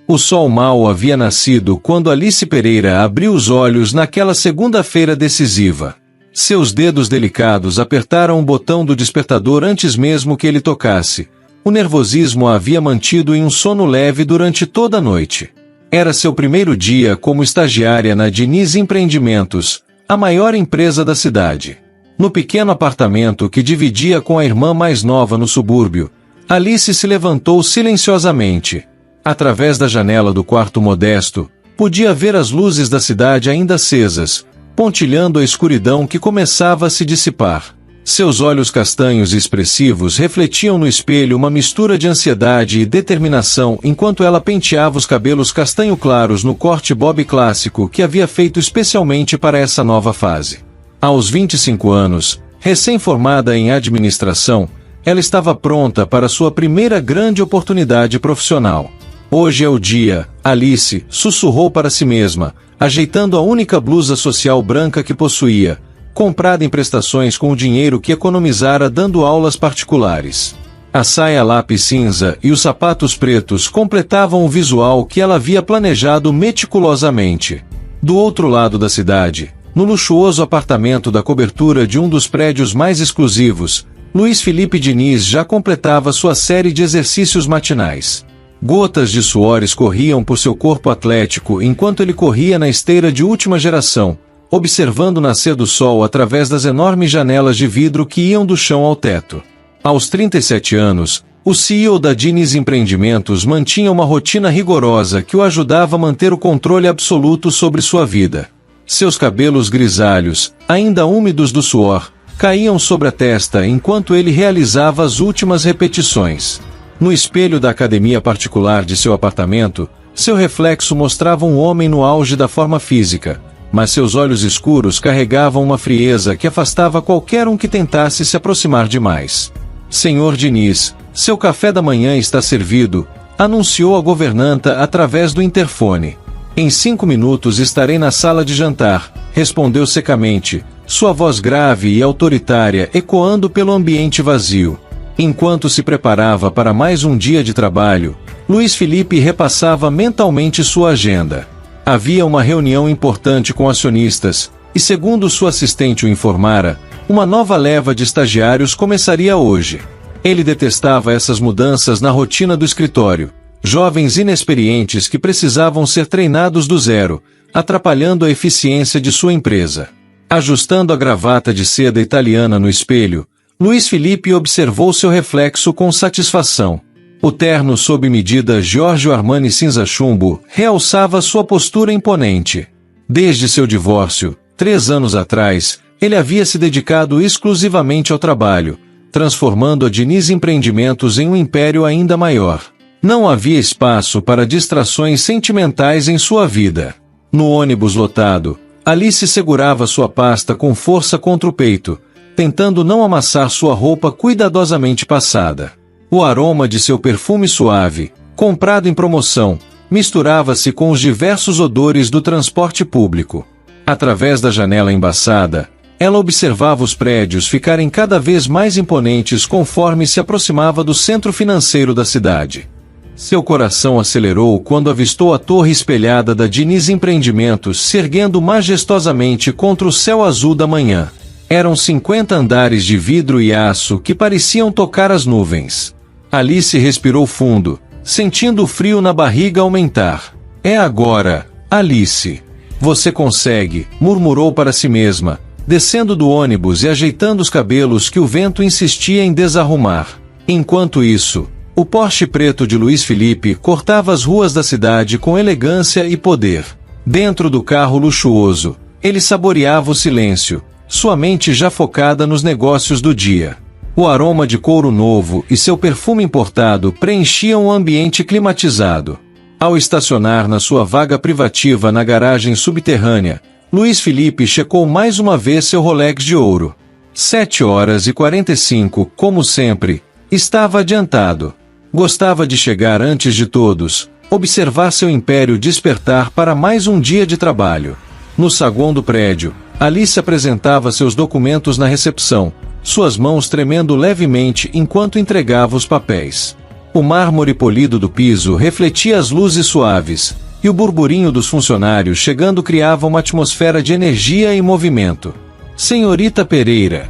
O sol mal havia nascido quando Alice Pereira abriu os olhos naquela segunda-feira decisiva. Seus dedos delicados apertaram o botão do despertador antes mesmo que ele tocasse. O nervosismo a havia mantido em um sono leve durante toda a noite. Era seu primeiro dia como estagiária na Diniz Empreendimentos, a maior empresa da cidade. No pequeno apartamento que dividia com a irmã mais nova no subúrbio, Alice se levantou silenciosamente. Através da janela do quarto modesto, podia ver as luzes da cidade ainda acesas, pontilhando a escuridão que começava a se dissipar. Seus olhos castanhos e expressivos refletiam no espelho uma mistura de ansiedade e determinação enquanto ela penteava os cabelos castanho claros no corte bob clássico que havia feito especialmente para essa nova fase. Aos 25 anos, recém-formada em administração, ela estava pronta para sua primeira grande oportunidade profissional. Hoje é o dia, Alice sussurrou para si mesma, ajeitando a única blusa social branca que possuía, comprada em prestações com o dinheiro que economizara dando aulas particulares. A saia lápis cinza e os sapatos pretos completavam o visual que ela havia planejado meticulosamente. Do outro lado da cidade, no luxuoso apartamento da cobertura de um dos prédios mais exclusivos, Luiz Felipe Diniz já completava sua série de exercícios matinais. Gotas de suor escorriam por seu corpo atlético enquanto ele corria na esteira de última geração, observando o nascer do sol através das enormes janelas de vidro que iam do chão ao teto. Aos 37 anos, o CEO da Diniz Empreendimentos mantinha uma rotina rigorosa que o ajudava a manter o controle absoluto sobre sua vida. Seus cabelos grisalhos, ainda úmidos do suor, caíam sobre a testa enquanto ele realizava as últimas repetições. No espelho da academia particular de seu apartamento, seu reflexo mostrava um homem no auge da forma física, mas seus olhos escuros carregavam uma frieza que afastava qualquer um que tentasse se aproximar demais. Senhor Diniz, seu café da manhã está servido, anunciou a governanta através do interfone. Em 5 minutos estarei na sala de jantar, respondeu secamente, sua voz grave e autoritária ecoando pelo ambiente vazio. Enquanto se preparava para mais um dia de trabalho, Luiz Felipe repassava mentalmente sua agenda. Havia uma reunião importante com acionistas, e segundo sua assistente o informara, uma nova leva de estagiários começaria hoje. Ele detestava essas mudanças na rotina do escritório, jovens inexperientes que precisavam ser treinados do zero, atrapalhando a eficiência de sua empresa. Ajustando a gravata de seda italiana no espelho, Luiz Felipe observou seu reflexo com satisfação. O terno sob medida Giorgio Armani cinza chumbo realçava sua postura imponente. Desde seu divórcio, 3 anos atrás, ele havia se dedicado exclusivamente ao trabalho, transformando a Diniz Empreendimentos em um império ainda maior. Não havia espaço para distrações sentimentais em sua vida. No ônibus lotado, Alice segurava sua pasta com força contra o peito, tentando não amassar sua roupa cuidadosamente passada. O aroma de seu perfume suave, comprado em promoção, misturava-se com os diversos odores do transporte público. Através da janela embaçada, ela observava os prédios ficarem cada vez mais imponentes conforme se aproximava do centro financeiro da cidade. Seu coração acelerou quando avistou a torre espelhada da Diniz Empreendimentos se erguendo majestosamente contra o céu azul da manhã. Eram 50 andares de vidro e aço que pareciam tocar as nuvens. Alice respirou fundo, sentindo o frio na barriga aumentar. É agora, Alice. Você consegue, murmurou para si mesma, descendo do ônibus e ajeitando os cabelos que o vento insistia em desarrumar. Enquanto isso, o Porsche preto de Luiz Felipe cortava as ruas da cidade com elegância e poder. Dentro do carro luxuoso, ele saboreava o silêncio, sua mente já focada nos negócios do dia. O aroma de couro novo e seu perfume importado preenchiam o ambiente climatizado. Ao estacionar na sua vaga privativa na garagem subterrânea, Luiz Felipe checou mais uma vez seu Rolex de ouro. 7h45, como sempre, estava adiantado. Gostava de chegar antes de todos, observar seu império despertar para mais um dia de trabalho. No saguão do prédio, Alice apresentava seus documentos na recepção, suas mãos tremendo levemente enquanto entregava os papéis. O mármore polido do piso refletia as luzes suaves, e o burburinho dos funcionários chegando criava uma atmosfera de energia e movimento. Senhorita Pereira.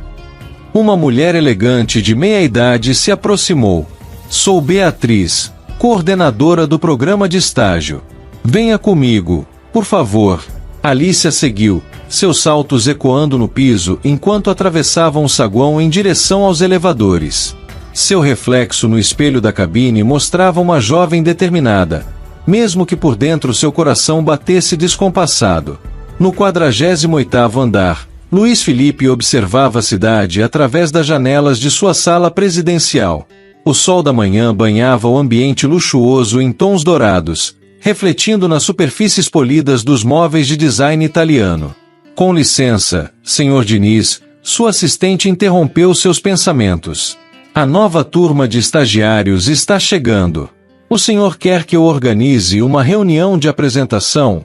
Uma mulher elegante de meia-idade se aproximou. Sou Beatriz, coordenadora do programa de estágio. Venha comigo, por favor. Alice a seguiu, seus saltos ecoando no piso enquanto atravessavam o saguão em direção aos elevadores. Seu reflexo no espelho da cabine mostrava uma jovem determinada, mesmo que por dentro seu coração batesse descompassado. No 48º andar, Luiz Felipe observava a cidade através das janelas de sua sala presidencial. O sol da manhã banhava o ambiente luxuoso em tons dourados, refletindo nas superfícies polidas dos móveis de design italiano. Com licença, Sr. Diniz, sua assistente interrompeu seus pensamentos. A nova turma de estagiários está chegando. O senhor quer que eu organize uma reunião de apresentação?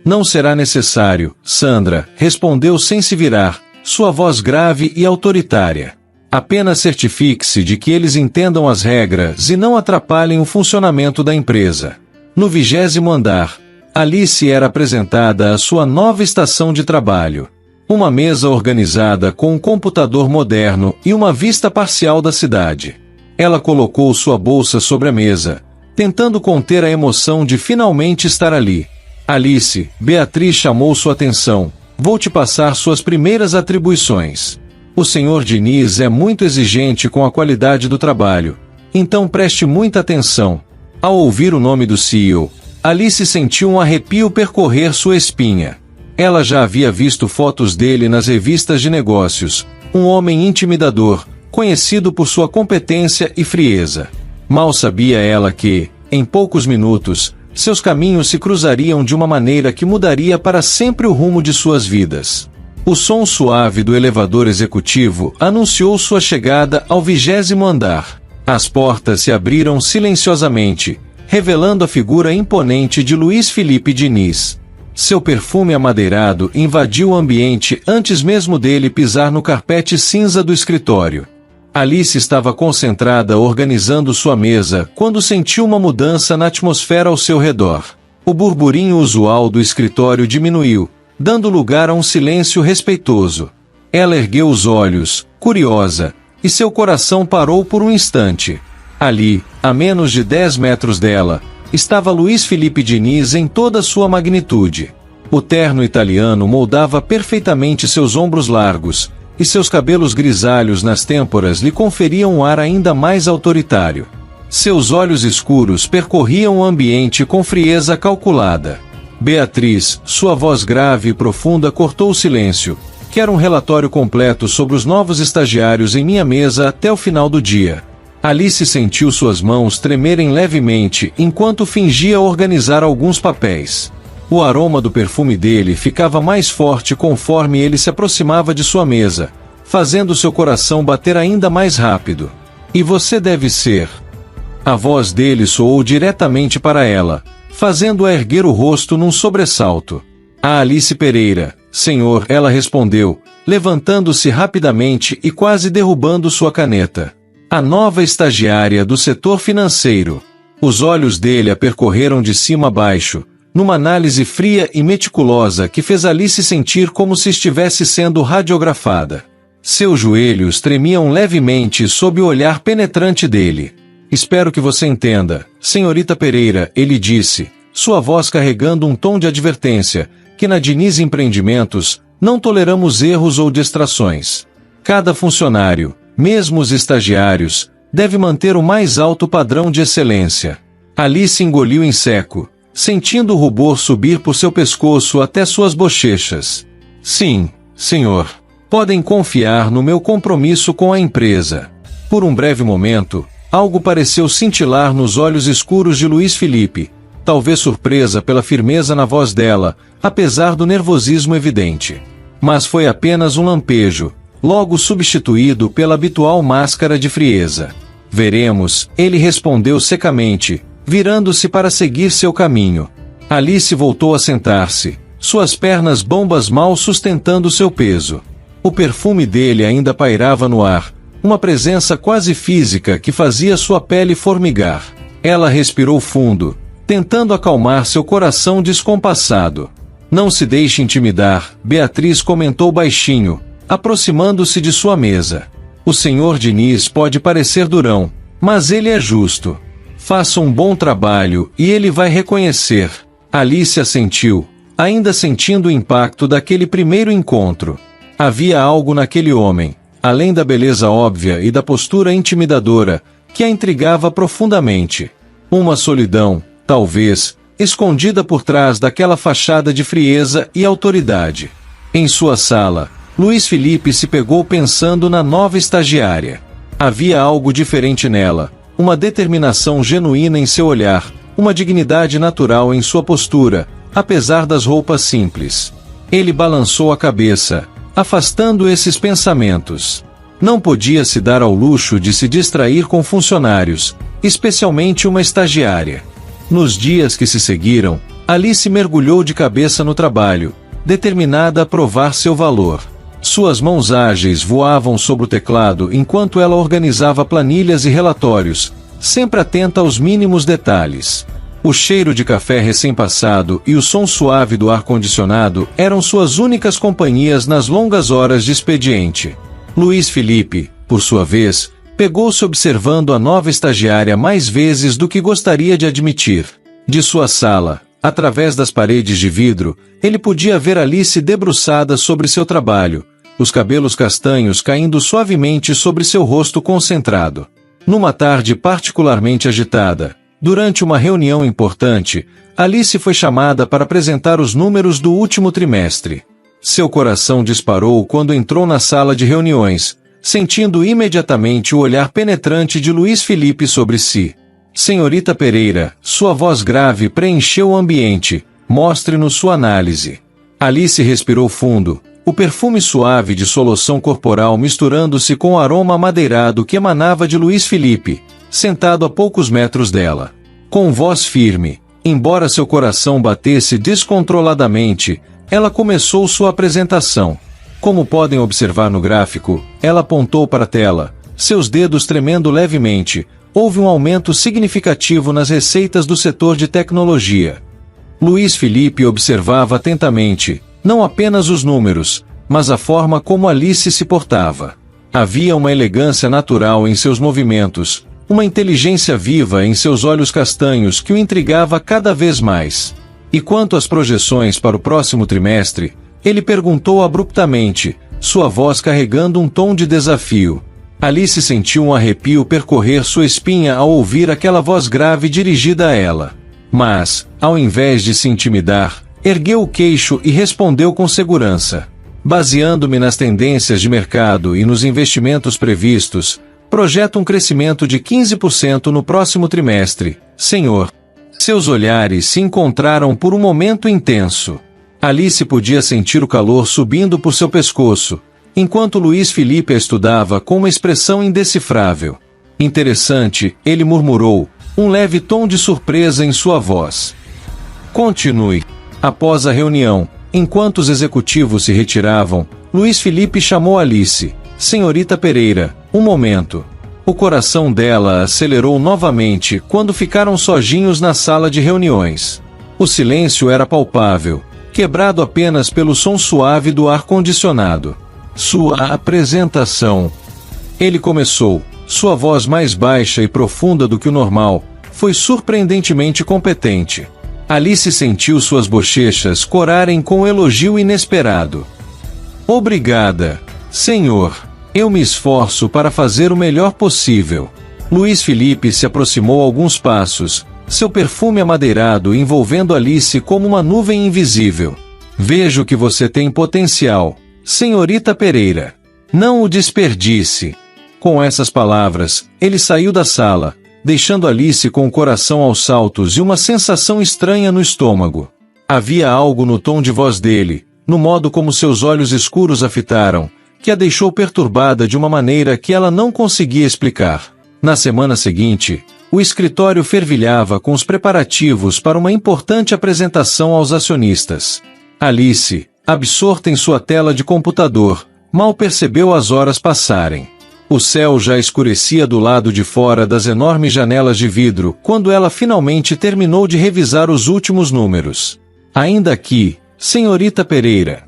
Não será necessário, Sandra, respondeu sem se virar, sua voz grave e autoritária. Apenas certifique-se de que eles entendam as regras e não atrapalhem o funcionamento da empresa. No 20º andar, Alice era apresentada à sua nova estação de trabalho. Uma mesa organizada com um computador moderno e uma vista parcial da cidade. Ela colocou sua bolsa sobre a mesa, tentando conter a emoção de finalmente estar ali. Alice, Beatriz chamou sua atenção. Vou te passar suas primeiras atribuições. O Sr. Diniz é muito exigente com a qualidade do trabalho, então preste muita atenção. Ao ouvir o nome do CEO, Alice sentiu um arrepio percorrer sua espinha. Ela já havia visto fotos dele nas revistas de negócios, um homem intimidador, conhecido por sua competência e frieza. Mal sabia ela que, em poucos minutos, seus caminhos se cruzariam de uma maneira que mudaria para sempre o rumo de suas vidas. O som suave do elevador executivo anunciou sua chegada ao 20º andar. As portas se abriram silenciosamente, revelando a figura imponente de Luiz Felipe Diniz. Seu perfume amadeirado invadiu o ambiente antes mesmo dele pisar no carpete cinza do escritório. Alice estava concentrada organizando sua mesa quando sentiu uma mudança na atmosfera ao seu redor. O burburinho usual do escritório diminuiu, dando lugar a um silêncio respeitoso. Ela ergueu os olhos, curiosa, e seu coração parou por um instante. Ali, a menos de 10 metros dela, estava Luiz Felipe Diniz em toda sua magnitude. O terno italiano moldava perfeitamente seus ombros largos, e seus cabelos grisalhos nas têmporas lhe conferiam um ar ainda mais autoritário. Seus olhos escuros percorriam o ambiente com frieza calculada. Beatriz, sua voz grave e profunda cortou o silêncio. Quero um relatório completo sobre os novos estagiários em minha mesa até o final do dia. Alice sentiu suas mãos tremerem levemente enquanto fingia organizar alguns papéis. O aroma do perfume dele ficava mais forte conforme ele se aproximava de sua mesa, fazendo seu coração bater ainda mais rápido. E você deve ser. A voz dele soou diretamente para ela, fazendo-a erguer o rosto num sobressalto. A Alice Pereira, senhor, ela respondeu, levantando-se rapidamente e quase derrubando sua caneta. A nova estagiária do setor financeiro. Os olhos dele a percorreram de cima a baixo, numa análise fria e meticulosa que fez Alice sentir como se estivesse sendo radiografada. Seus joelhos tremiam levemente sob o olhar penetrante dele. Espero que você entenda, senhorita Pereira, ele disse, sua voz carregando um tom de advertência, que na Diniz Empreendimentos, não toleramos erros ou distrações. Cada funcionário, mesmo os estagiários, deve manter o mais alto padrão de excelência. Alice engoliu em seco, sentindo o rubor subir por seu pescoço até suas bochechas. Sim, senhor. Podem confiar no meu compromisso com a empresa. Por um breve momento, algo pareceu cintilar nos olhos escuros de Luiz Felipe, talvez surpresa pela firmeza na voz dela, apesar do nervosismo evidente. Mas foi apenas um lampejo, logo substituído pela habitual máscara de frieza. Veremos, ele respondeu secamente, virando-se para seguir seu caminho. Alice voltou a sentar-se, suas pernas bombas mal sustentando seu peso. O perfume dele ainda pairava no ar, uma presença quase física que fazia sua pele formigar. Ela respirou fundo, tentando acalmar seu coração descompassado. Não se deixe intimidar, Beatriz comentou baixinho, aproximando-se de sua mesa. O Sr. Diniz pode parecer durão, mas ele é justo. Faça um bom trabalho e ele vai reconhecer. Alice assentiu, ainda sentindo o impacto daquele primeiro encontro. Havia algo naquele homem, além da beleza óbvia e da postura intimidadora, que a intrigava profundamente. Uma solidão, talvez, escondida por trás daquela fachada de frieza e autoridade. Em sua sala, Luiz Felipe se pegou pensando na nova estagiária. Havia algo diferente nela, uma determinação genuína em seu olhar, uma dignidade natural em sua postura, apesar das roupas simples. Ele balançou a cabeça, afastando esses pensamentos. Não podia se dar ao luxo de se distrair com funcionários, especialmente uma estagiária. Nos dias que se seguiram, Alice mergulhou de cabeça no trabalho, determinada a provar seu valor. Suas mãos ágeis voavam sobre o teclado enquanto ela organizava planilhas e relatórios, sempre atenta aos mínimos detalhes. O cheiro de café recém-passado e o som suave do ar-condicionado eram suas únicas companhias nas longas horas de expediente. Luiz Felipe, por sua vez, pegou-se observando a nova estagiária mais vezes do que gostaria de admitir. De sua sala, através das paredes de vidro, ele podia ver Alice debruçada sobre seu trabalho, os cabelos castanhos caindo suavemente sobre seu rosto concentrado. Numa tarde particularmente agitada, durante uma reunião importante, Alice foi chamada para apresentar os números do último trimestre. Seu coração disparou quando entrou na sala de reuniões, sentindo imediatamente o olhar penetrante de Luiz Felipe sobre si. Senhorita Pereira, sua voz grave preencheu o ambiente, mostre-nos sua análise. Alice respirou fundo, o perfume suave de solução corporal misturando-se com o aroma amadeirado que emanava de Luiz Felipe, sentado a poucos metros dela. Com voz firme, embora seu coração batesse descontroladamente, ela começou sua apresentação. Como podem observar no gráfico, ela apontou para a tela, seus dedos tremendo levemente. Houve um aumento significativo nas receitas do setor de tecnologia. Luiz Felipe observava atentamente, não apenas os números, mas a forma como Alice se portava. Havia uma elegância natural em seus movimentos, uma inteligência viva em seus olhos castanhos que o intrigava cada vez mais. E quanto às projeções para o próximo trimestre, ele perguntou abruptamente, sua voz carregando um tom de desafio. Alice sentiu um arrepio percorrer sua espinha ao ouvir aquela voz grave dirigida a ela. Mas, ao invés de se intimidar, ergueu o queixo e respondeu com segurança. Baseando-me nas tendências de mercado e nos investimentos previstos, projeto um crescimento de 15% no próximo trimestre, senhor. Seus olhares se encontraram por um momento intenso. Alice podia sentir o calor subindo por seu pescoço, enquanto Luiz Felipe a estudava com uma expressão indecifrável. Interessante, ele murmurou, um leve tom de surpresa em sua voz. Continue. Após a reunião, enquanto os executivos se retiravam, Luiz Felipe chamou Alice. Senhorita Pereira, um momento. O coração dela acelerou novamente quando ficaram sozinhos na sala de reuniões. O silêncio era palpável, quebrado apenas pelo som suave do ar-condicionado. Sua apresentação. Ele começou, sua voz mais baixa e profunda do que o normal, foi surpreendentemente competente. Alice sentiu suas bochechas corarem com um elogio inesperado. Obrigada, senhor. Eu me esforço para fazer o melhor possível. Luiz Felipe se aproximou alguns passos, seu perfume amadeirado envolvendo Alice como uma nuvem invisível. Vejo que você tem potencial, senhorita Pereira. Não o desperdice. Com essas palavras, ele saiu da sala, deixando Alice com o coração aos saltos e uma sensação estranha no estômago. Havia algo no tom de voz dele, no modo como seus olhos escuros a fitaram, que a deixou perturbada de uma maneira que ela não conseguia explicar. Na semana seguinte, o escritório fervilhava com os preparativos para uma importante apresentação aos acionistas. Alice, absorta em sua tela de computador, mal percebeu as horas passarem. O céu já escurecia do lado de fora das enormes janelas de vidro quando ela finalmente terminou de revisar os últimos números. Ainda aqui, senhorita Pereira.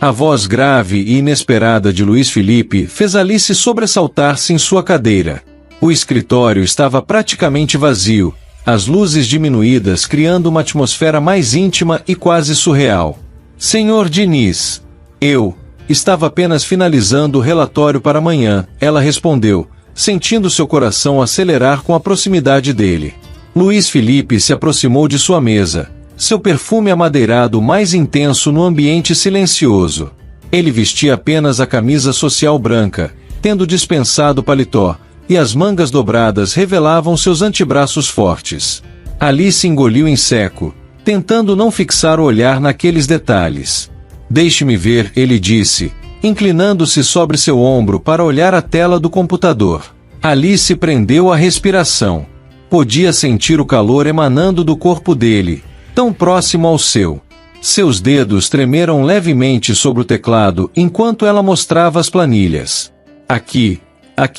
A voz grave e inesperada de Luiz Felipe fez Alice sobressaltar-se em sua cadeira. O escritório estava praticamente vazio, as luzes diminuídas criando uma atmosfera mais íntima e quase surreal. Senhor Diniz. Eu estava apenas finalizando o relatório para amanhã, ela respondeu, sentindo seu coração acelerar com a proximidade dele. Luiz Felipe se aproximou de sua mesa, seu perfume amadeirado mais intenso no ambiente silencioso. Ele vestia apenas a camisa social branca, tendo dispensado o paletó, e as mangas dobradas revelavam seus antebraços fortes. Alice engoliu em seco, tentando não fixar o olhar naqueles detalhes. Deixe-me ver, ele disse, inclinando-se sobre seu ombro para olhar a tela do computador. Alice prendeu a respiração. Podia sentir o calor emanando do corpo dele, tão próximo ao seu. Seus dedos tremeram levemente sobre o teclado enquanto ela mostrava as planilhas. Aqui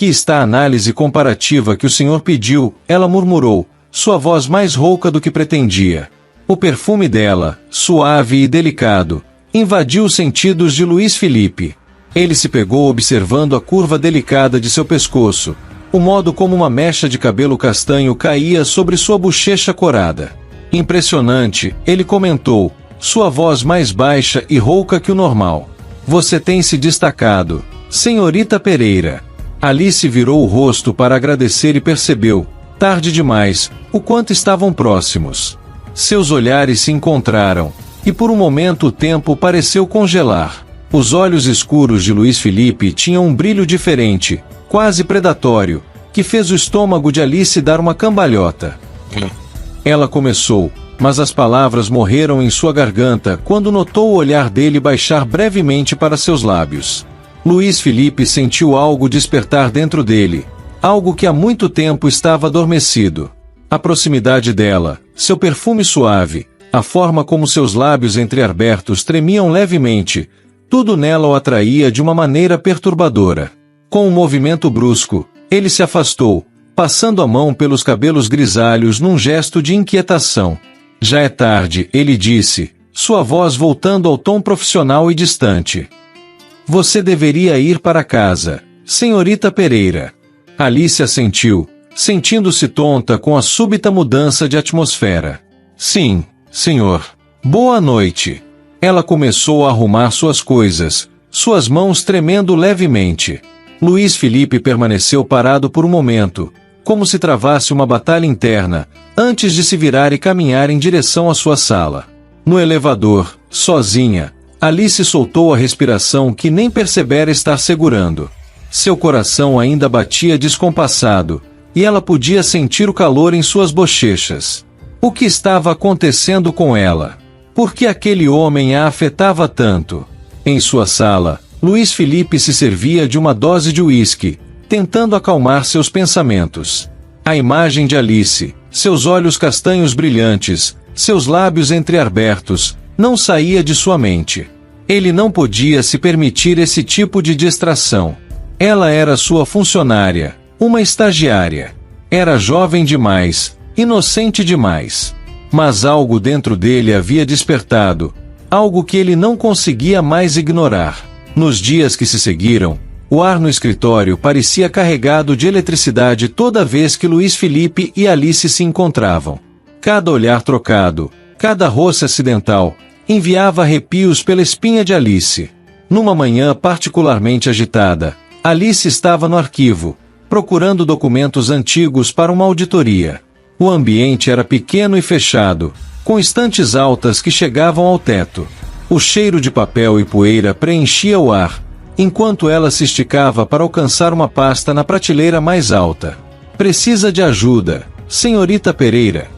está a análise comparativa que o senhor pediu, ela murmurou, sua voz mais rouca do que pretendia. O perfume dela, suave e delicado, invadiu os sentidos de Luiz Felipe. Ele se pegou observando a curva delicada de seu pescoço, o modo como uma mecha de cabelo castanho caía sobre sua bochecha corada. Impressionante, ele comentou, sua voz mais baixa e rouca que o normal. Você tem se destacado, senhorita Pereira. Alice virou o rosto para agradecer e percebeu, tarde demais, o quanto estavam próximos. Seus olhares se encontraram, e por um momento o tempo pareceu congelar. Os olhos escuros de Luiz Felipe tinham um brilho diferente, quase predatório, que fez o estômago de Alice dar uma cambalhota. Ela começou, mas as palavras morreram em sua garganta quando notou o olhar dele baixar brevemente para seus lábios. Luiz Felipe sentiu algo despertar dentro dele, algo que há muito tempo estava adormecido. A proximidade dela, seu perfume suave, a forma como seus lábios entreabertos tremiam levemente, tudo nela o atraía de uma maneira perturbadora. Com um movimento brusco, ele se afastou, passando a mão pelos cabelos grisalhos num gesto de inquietação. Já é tarde, ele disse, sua voz voltando ao tom profissional e distante. Você deveria ir para casa, senhorita Pereira. Alice assentiu, sentindo-se tonta com a súbita mudança de atmosfera. Sim, senhor. Boa noite. Ela começou a arrumar suas coisas, suas mãos tremendo levemente. Luiz Felipe permaneceu parado por um momento, como se travasse uma batalha interna, antes de se virar e caminhar em direção à sua sala. No elevador, sozinha, Alice soltou a respiração que nem percebera estar segurando. Seu coração ainda batia descompassado, e ela podia sentir o calor em suas bochechas. O que estava acontecendo com ela? Por que aquele homem a afetava tanto? Em sua sala, Luiz Felipe se servia de uma dose de uísque, tentando acalmar seus pensamentos. A imagem de Alice, seus olhos castanhos brilhantes, seus lábios entreabertos, não saía de sua mente. Ele não podia se permitir esse tipo de distração. Ela era sua funcionária, uma estagiária. Era jovem demais, inocente demais. Mas algo dentro dele havia despertado, algo que ele não conseguia mais ignorar. Nos dias que se seguiram, o ar no escritório parecia carregado de eletricidade toda vez que Luiz Felipe e Alice se encontravam. Cada olhar trocado, cada roce acidental, enviava arrepios pela espinha de Alice. Numa manhã particularmente agitada, Alice estava no arquivo, procurando documentos antigos para uma auditoria. O ambiente era pequeno e fechado, com estantes altas que chegavam ao teto. O cheiro de papel e poeira preenchia o ar, enquanto ela se esticava para alcançar uma pasta na prateleira mais alta. Precisa de ajuda, senhorita Pereira.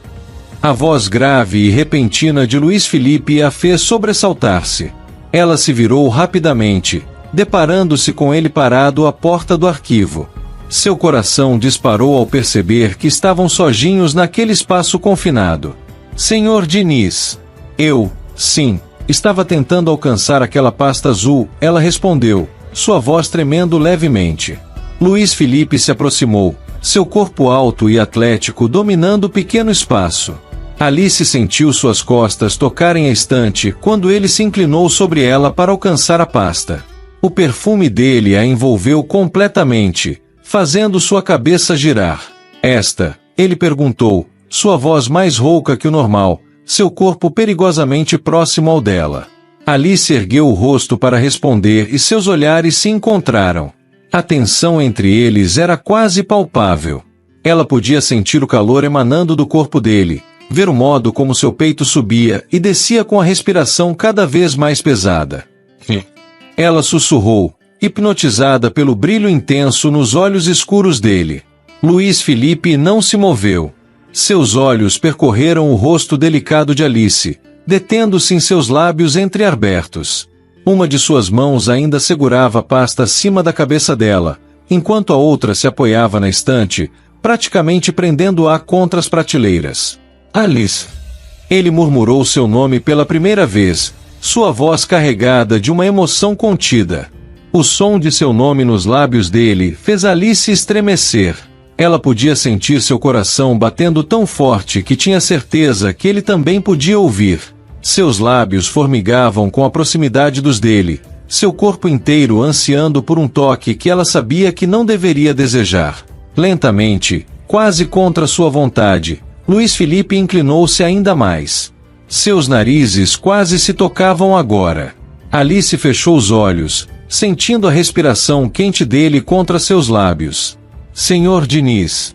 A voz grave e repentina de Luiz Felipe a fez sobressaltar-se. Ela se virou rapidamente, deparando-se com ele parado à porta do arquivo. Seu coração disparou ao perceber que estavam sozinhos naquele espaço confinado. Senhor Diniz. Sim, estava tentando alcançar aquela pasta azul, ela respondeu, sua voz tremendo levemente. Luís Felipe se aproximou, seu corpo alto e atlético dominando o pequeno espaço. Alice sentiu suas costas tocarem a estante quando ele se inclinou sobre ela para alcançar a pasta. O perfume dele a envolveu completamente, fazendo sua cabeça girar. Ele perguntou, sua voz mais rouca que o normal, seu corpo perigosamente próximo ao dela. Alice ergueu o rosto para responder e seus olhares se encontraram. A tensão entre eles era quase palpável. Ela podia sentir o calor emanando do corpo dele, ver o modo como seu peito subia e descia com a respiração cada vez mais pesada. Ela sussurrou, hipnotizada pelo brilho intenso nos olhos escuros dele. Luís Felipe não se moveu. Seus olhos percorreram o rosto delicado de Alice, detendo-se em seus lábios entreabertos. Uma de suas mãos ainda segurava a pasta acima da cabeça dela, enquanto a outra se apoiava na estante, praticamente prendendo-a contra as prateleiras. Alice. Ele murmurou seu nome pela primeira vez, sua voz carregada de uma emoção contida. O som de seu nome nos lábios dele fez Alice estremecer. Ela podia sentir seu coração batendo tão forte que tinha certeza que ele também podia ouvir. Seus lábios formigavam com a proximidade dos dele, seu corpo inteiro ansiando por um toque que ela sabia que não deveria desejar. Lentamente, quase contra sua vontade, Luís Felipe inclinou-se ainda mais. Seus narizes quase se tocavam agora. Alice fechou os olhos, sentindo a respiração quente dele contra seus lábios. Senhor Diniz.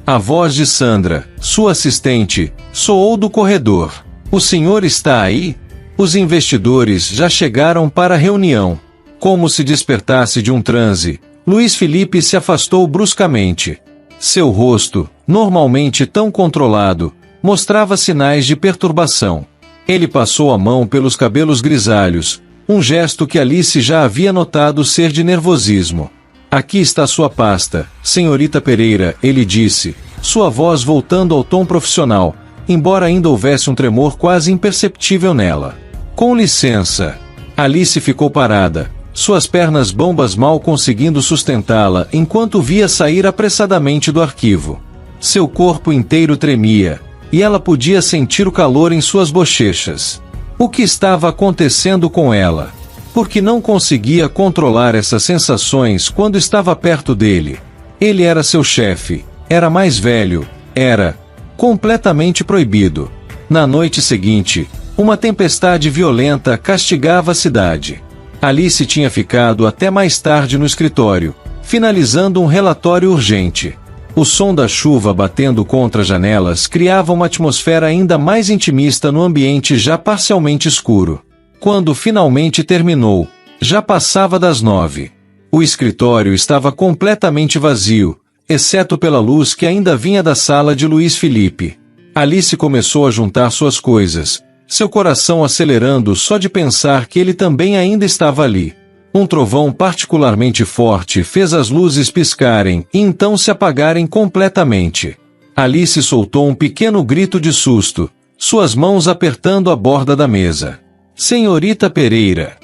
A voz de Sandra, sua assistente, soou do corredor. O senhor está aí? Os investidores já chegaram para a reunião. Como se despertasse de um transe, Luís Felipe se afastou bruscamente. Seu rosto, normalmente tão controlado, mostrava sinais de perturbação. Ele passou a mão pelos cabelos grisalhos, um gesto que Alice já havia notado ser de nervosismo. Aqui está sua pasta, senhorita Pereira, ele disse, sua voz voltando ao tom profissional, embora ainda houvesse um tremor quase imperceptível nela. Com licença. Alice ficou parada, suas pernas bambas mal conseguindo sustentá-la enquanto via sair apressadamente do arquivo. Seu corpo inteiro tremia, e ela podia sentir o calor em suas bochechas. O que estava acontecendo com ela? Porque não conseguia controlar essas sensações quando estava perto dele. Ele era seu chefe, era mais velho, era completamente proibido. Na noite seguinte, uma tempestade violenta castigava a cidade. Alice tinha ficado até mais tarde no escritório, finalizando um relatório urgente. O som da chuva batendo contra as janelas criava uma atmosfera ainda mais intimista no ambiente já parcialmente escuro. Quando finalmente terminou, já passava das 9. O escritório estava completamente vazio, exceto pela luz que ainda vinha da sala de Luís Felipe. Alice começou a juntar suas coisas, seu coração acelerando só de pensar que ele também ainda estava ali. Um trovão particularmente forte fez as luzes piscarem e então se apagarem completamente. Alice soltou um pequeno grito de susto, suas mãos apertando a borda da mesa. Senhorita Pereira.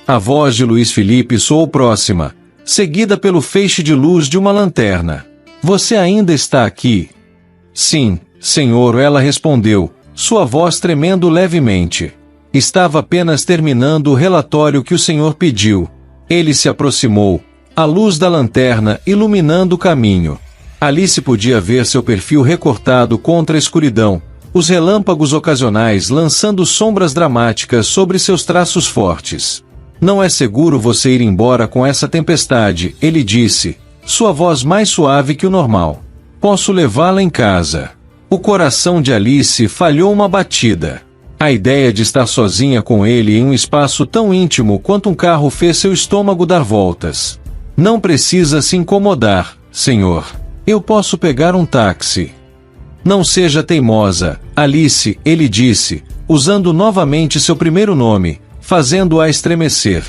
A voz de Luís Felipe soou próxima, seguida pelo feixe de luz de uma lanterna. Você ainda está aqui? Sim, senhor, ela respondeu, sua voz tremendo levemente. Estava apenas terminando o relatório que o senhor pediu. Ele se aproximou, a luz da lanterna iluminando o caminho. Alice podia ver seu perfil recortado contra a escuridão, os relâmpagos ocasionais lançando sombras dramáticas sobre seus traços fortes. Não é seguro você ir embora com essa tempestade, ele disse, sua voz mais suave que o normal. Posso levá-la em casa. O coração de Alice falhou uma batida. A ideia de estar sozinha com ele em um espaço tão íntimo quanto um carro fez seu estômago dar voltas. Não precisa se incomodar, senhor. Eu posso pegar um táxi. Não seja teimosa, Alice, ele disse, usando novamente seu primeiro nome, fazendo-a estremecer.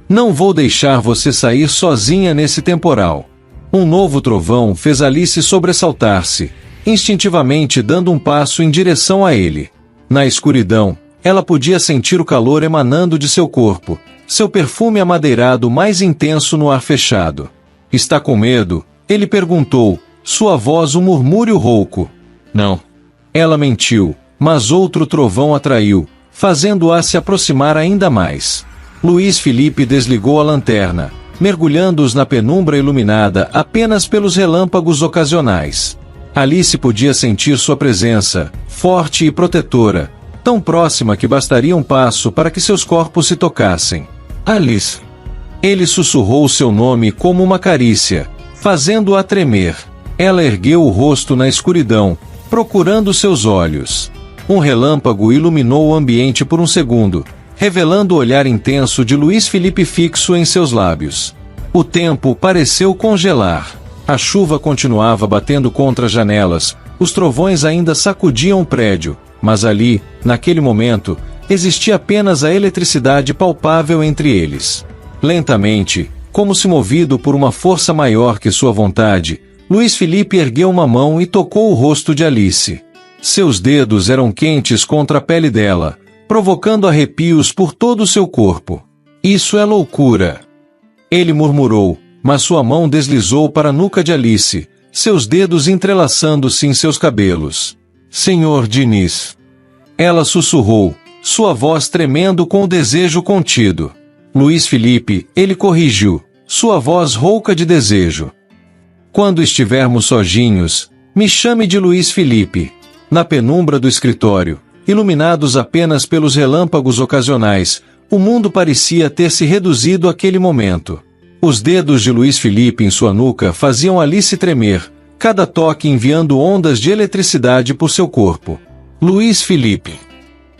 Não vou deixar você sair sozinha nesse temporal. Um novo trovão fez Alice sobressaltar-se, instintivamente dando um passo em direção a ele. Na escuridão, ela podia sentir o calor emanando de seu corpo, seu perfume amadeirado mais intenso no ar fechado. Está com medo? Ele perguntou, sua voz um murmúrio rouco. Não. Ela mentiu, mas outro trovão atraiu, fazendo-a se aproximar ainda mais. Luiz Felipe desligou a lanterna, mergulhando-os na penumbra iluminada apenas pelos relâmpagos ocasionais. Alice podia sentir sua presença, forte e protetora, tão próxima que bastaria um passo para que seus corpos se tocassem. Alice. Ele sussurrou seu nome como uma carícia, fazendo-a tremer. Ela ergueu o rosto na escuridão, procurando seus olhos. Um relâmpago iluminou o ambiente por um segundo, revelando o olhar intenso de Luiz Felipe fixo em seus lábios. O tempo pareceu congelar. A chuva continuava batendo contra as janelas, os trovões ainda sacudiam o prédio, mas ali, naquele momento, existia apenas a eletricidade palpável entre eles. Lentamente, como se movido por uma força maior que sua vontade, Luiz Felipe ergueu uma mão e tocou o rosto de Alice. Seus dedos eram quentes contra a pele dela, provocando arrepios por todo o seu corpo. Isso é loucura. Ele murmurou, mas sua mão deslizou para a nuca de Alice, seus dedos entrelaçando-se em seus cabelos. Senhor Diniz. Ela sussurrou, sua voz tremendo com o desejo contido. Luiz Felipe, ele corrigiu, sua voz rouca de desejo. Quando estivermos sozinhos, me chame de Luiz Felipe. Na penumbra do escritório, iluminados apenas pelos relâmpagos ocasionais, o mundo parecia ter se reduzido àquele momento. Os dedos de Luiz Felipe em sua nuca faziam Alice tremer, cada toque enviando ondas de eletricidade por seu corpo. Luiz Felipe.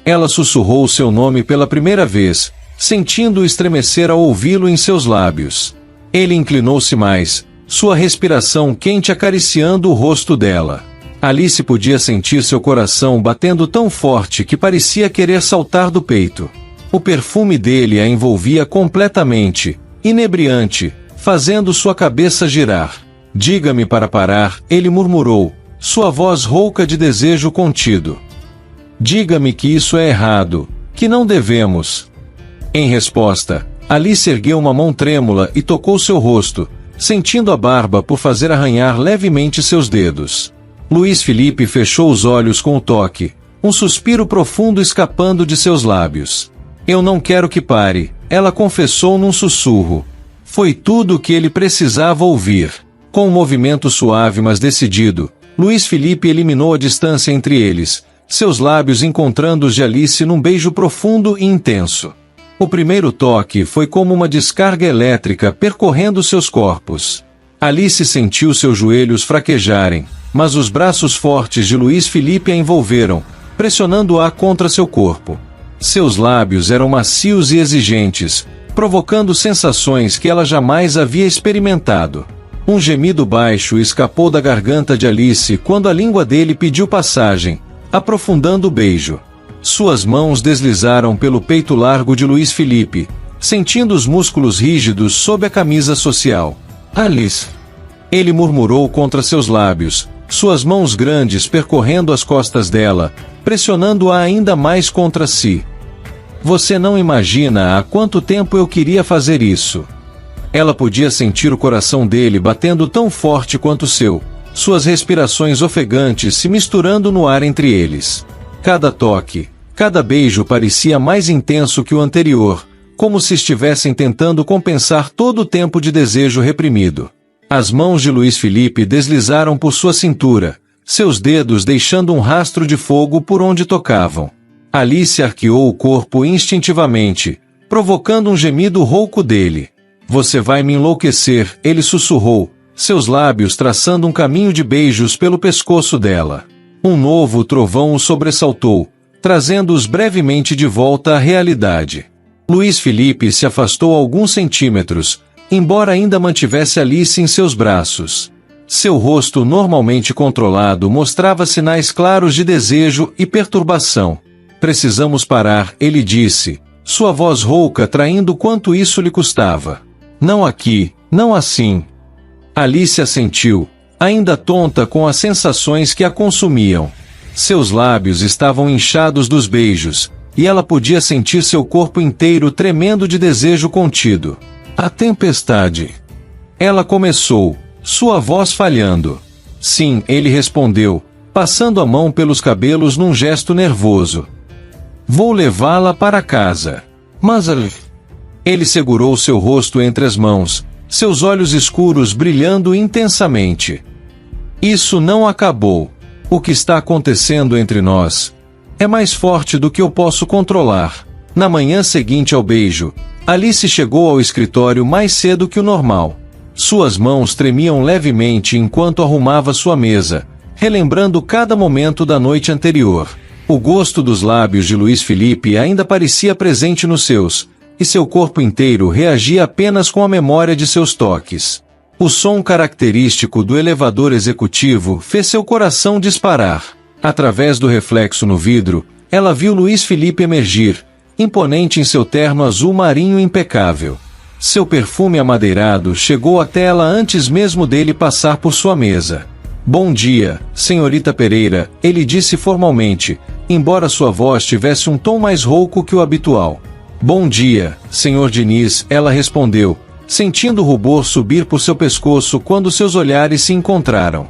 Ela sussurrou seu nome pela primeira vez, sentindo-o estremecer ao ouvi-lo em seus lábios. Ele inclinou-se mais, sua respiração quente acariciando o rosto dela. Alice podia sentir seu coração batendo tão forte que parecia querer saltar do peito. O perfume dele a envolvia completamente, inebriante, fazendo sua cabeça girar. Diga-me para parar, ele murmurou, sua voz rouca de desejo contido. Diga-me que isso é errado, que não devemos. Em resposta, Alice ergueu uma mão trêmula e tocou seu rosto, sentindo a barba por fazer arranhar levemente seus dedos. Luiz Felipe fechou os olhos com o toque, um suspiro profundo escapando de seus lábios. Eu não quero que pare, ela confessou num sussurro. Foi tudo o que ele precisava ouvir. Com um movimento suave mas decidido, Luiz Felipe eliminou a distância entre eles, seus lábios encontrando os de Alice num beijo profundo e intenso. O primeiro toque foi como uma descarga elétrica percorrendo seus corpos. Alice sentiu seus joelhos fraquejarem, mas os braços fortes de Luiz Felipe a envolveram, pressionando-a contra seu corpo. Seus lábios eram macios e exigentes, provocando sensações que ela jamais havia experimentado. Um gemido baixo escapou da garganta de Alice quando a língua dele pediu passagem, aprofundando o beijo. Suas mãos deslizaram pelo peito largo de Luiz Felipe, sentindo os músculos rígidos sob a camisa social. Alice. Ele murmurou contra seus lábios, suas mãos grandes percorrendo as costas dela, pressionando-a ainda mais contra si. Você não imagina há quanto tempo eu queria fazer isso. Ela podia sentir o coração dele batendo tão forte quanto o seu, suas respirações ofegantes se misturando no ar entre eles. Cada toque, cada beijo parecia mais intenso que o anterior, como se estivessem tentando compensar todo o tempo de desejo reprimido. As mãos de Luiz Felipe deslizaram por sua cintura, seus dedos deixando um rastro de fogo por onde tocavam. Alice arqueou o corpo instintivamente, provocando um gemido rouco dele. Você vai me enlouquecer, ele sussurrou, seus lábios traçando um caminho de beijos pelo pescoço dela. Um novo trovão o sobressaltou, trazendo-os brevemente de volta à realidade. Luiz Felipe se afastou alguns centímetros, embora ainda mantivesse Alice em seus braços. Seu rosto normalmente controlado mostrava sinais claros de desejo e perturbação. Precisamos parar, ele disse, sua voz rouca traindo quanto isso lhe custava. Não aqui, não assim. Alice assentiu, ainda tonta com as sensações que a consumiam. Seus lábios estavam inchados dos beijos, e ela podia sentir seu corpo inteiro tremendo de desejo contido. A tempestade. Ela começou, sua voz falhando. Sim, ele respondeu, passando a mão pelos cabelos num gesto nervoso. Vou levá-la para casa. Mas... Ele segurou seu rosto entre as mãos, seus olhos escuros brilhando intensamente. Isso não acabou. O que está acontecendo entre nós é mais forte do que eu posso controlar. Na manhã seguinte ao beijo, Alice chegou ao escritório mais cedo que o normal. Suas mãos tremiam levemente enquanto arrumava sua mesa, relembrando cada momento da noite anterior. O gosto dos lábios de Luiz Felipe ainda parecia presente nos seus, e seu corpo inteiro reagia apenas com a memória de seus toques. O som característico do elevador executivo fez seu coração disparar. Através do reflexo no vidro, ela viu Luiz Felipe emergir, imponente em seu terno azul marinho impecável. Seu perfume amadeirado chegou até ela antes mesmo dele passar por sua mesa. Bom dia, senhorita Pereira, ele disse formalmente, embora sua voz tivesse um tom mais rouco que o habitual. Bom dia, senhor Diniz, ela respondeu, sentindo o rubor subir por seu pescoço quando seus olhares se encontraram.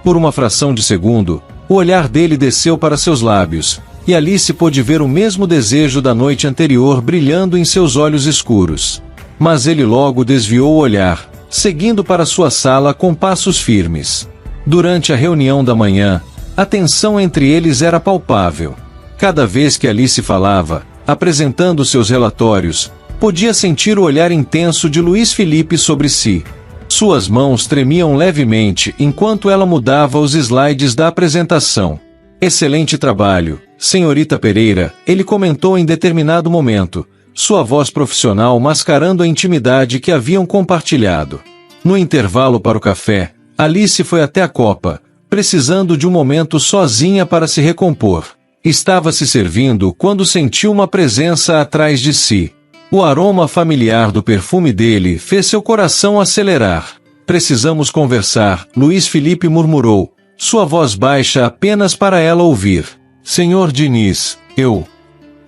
Por uma fração de segundo, o olhar dele desceu para seus lábios, e Alice pôde ver o mesmo desejo da noite anterior brilhando em seus olhos escuros. Mas ele logo desviou o olhar, seguindo para sua sala com passos firmes. Durante a reunião da manhã, a tensão entre eles era palpável. Cada vez que Alice falava, apresentando seus relatórios, podia sentir o olhar intenso de Luiz Felipe sobre si. Suas mãos tremiam levemente enquanto ela mudava os slides da apresentação. Excelente trabalho, senhorita Pereira, ele comentou em determinado momento, sua voz profissional mascarando a intimidade que haviam compartilhado. No intervalo para o café, Alice foi até a copa, precisando de um momento sozinha para se recompor. Estava se servindo quando sentiu uma presença atrás de si. O aroma familiar do perfume dele fez seu coração acelerar. Precisamos conversar, Luiz Felipe murmurou, sua voz baixa apenas para ela ouvir. Senhor Diniz,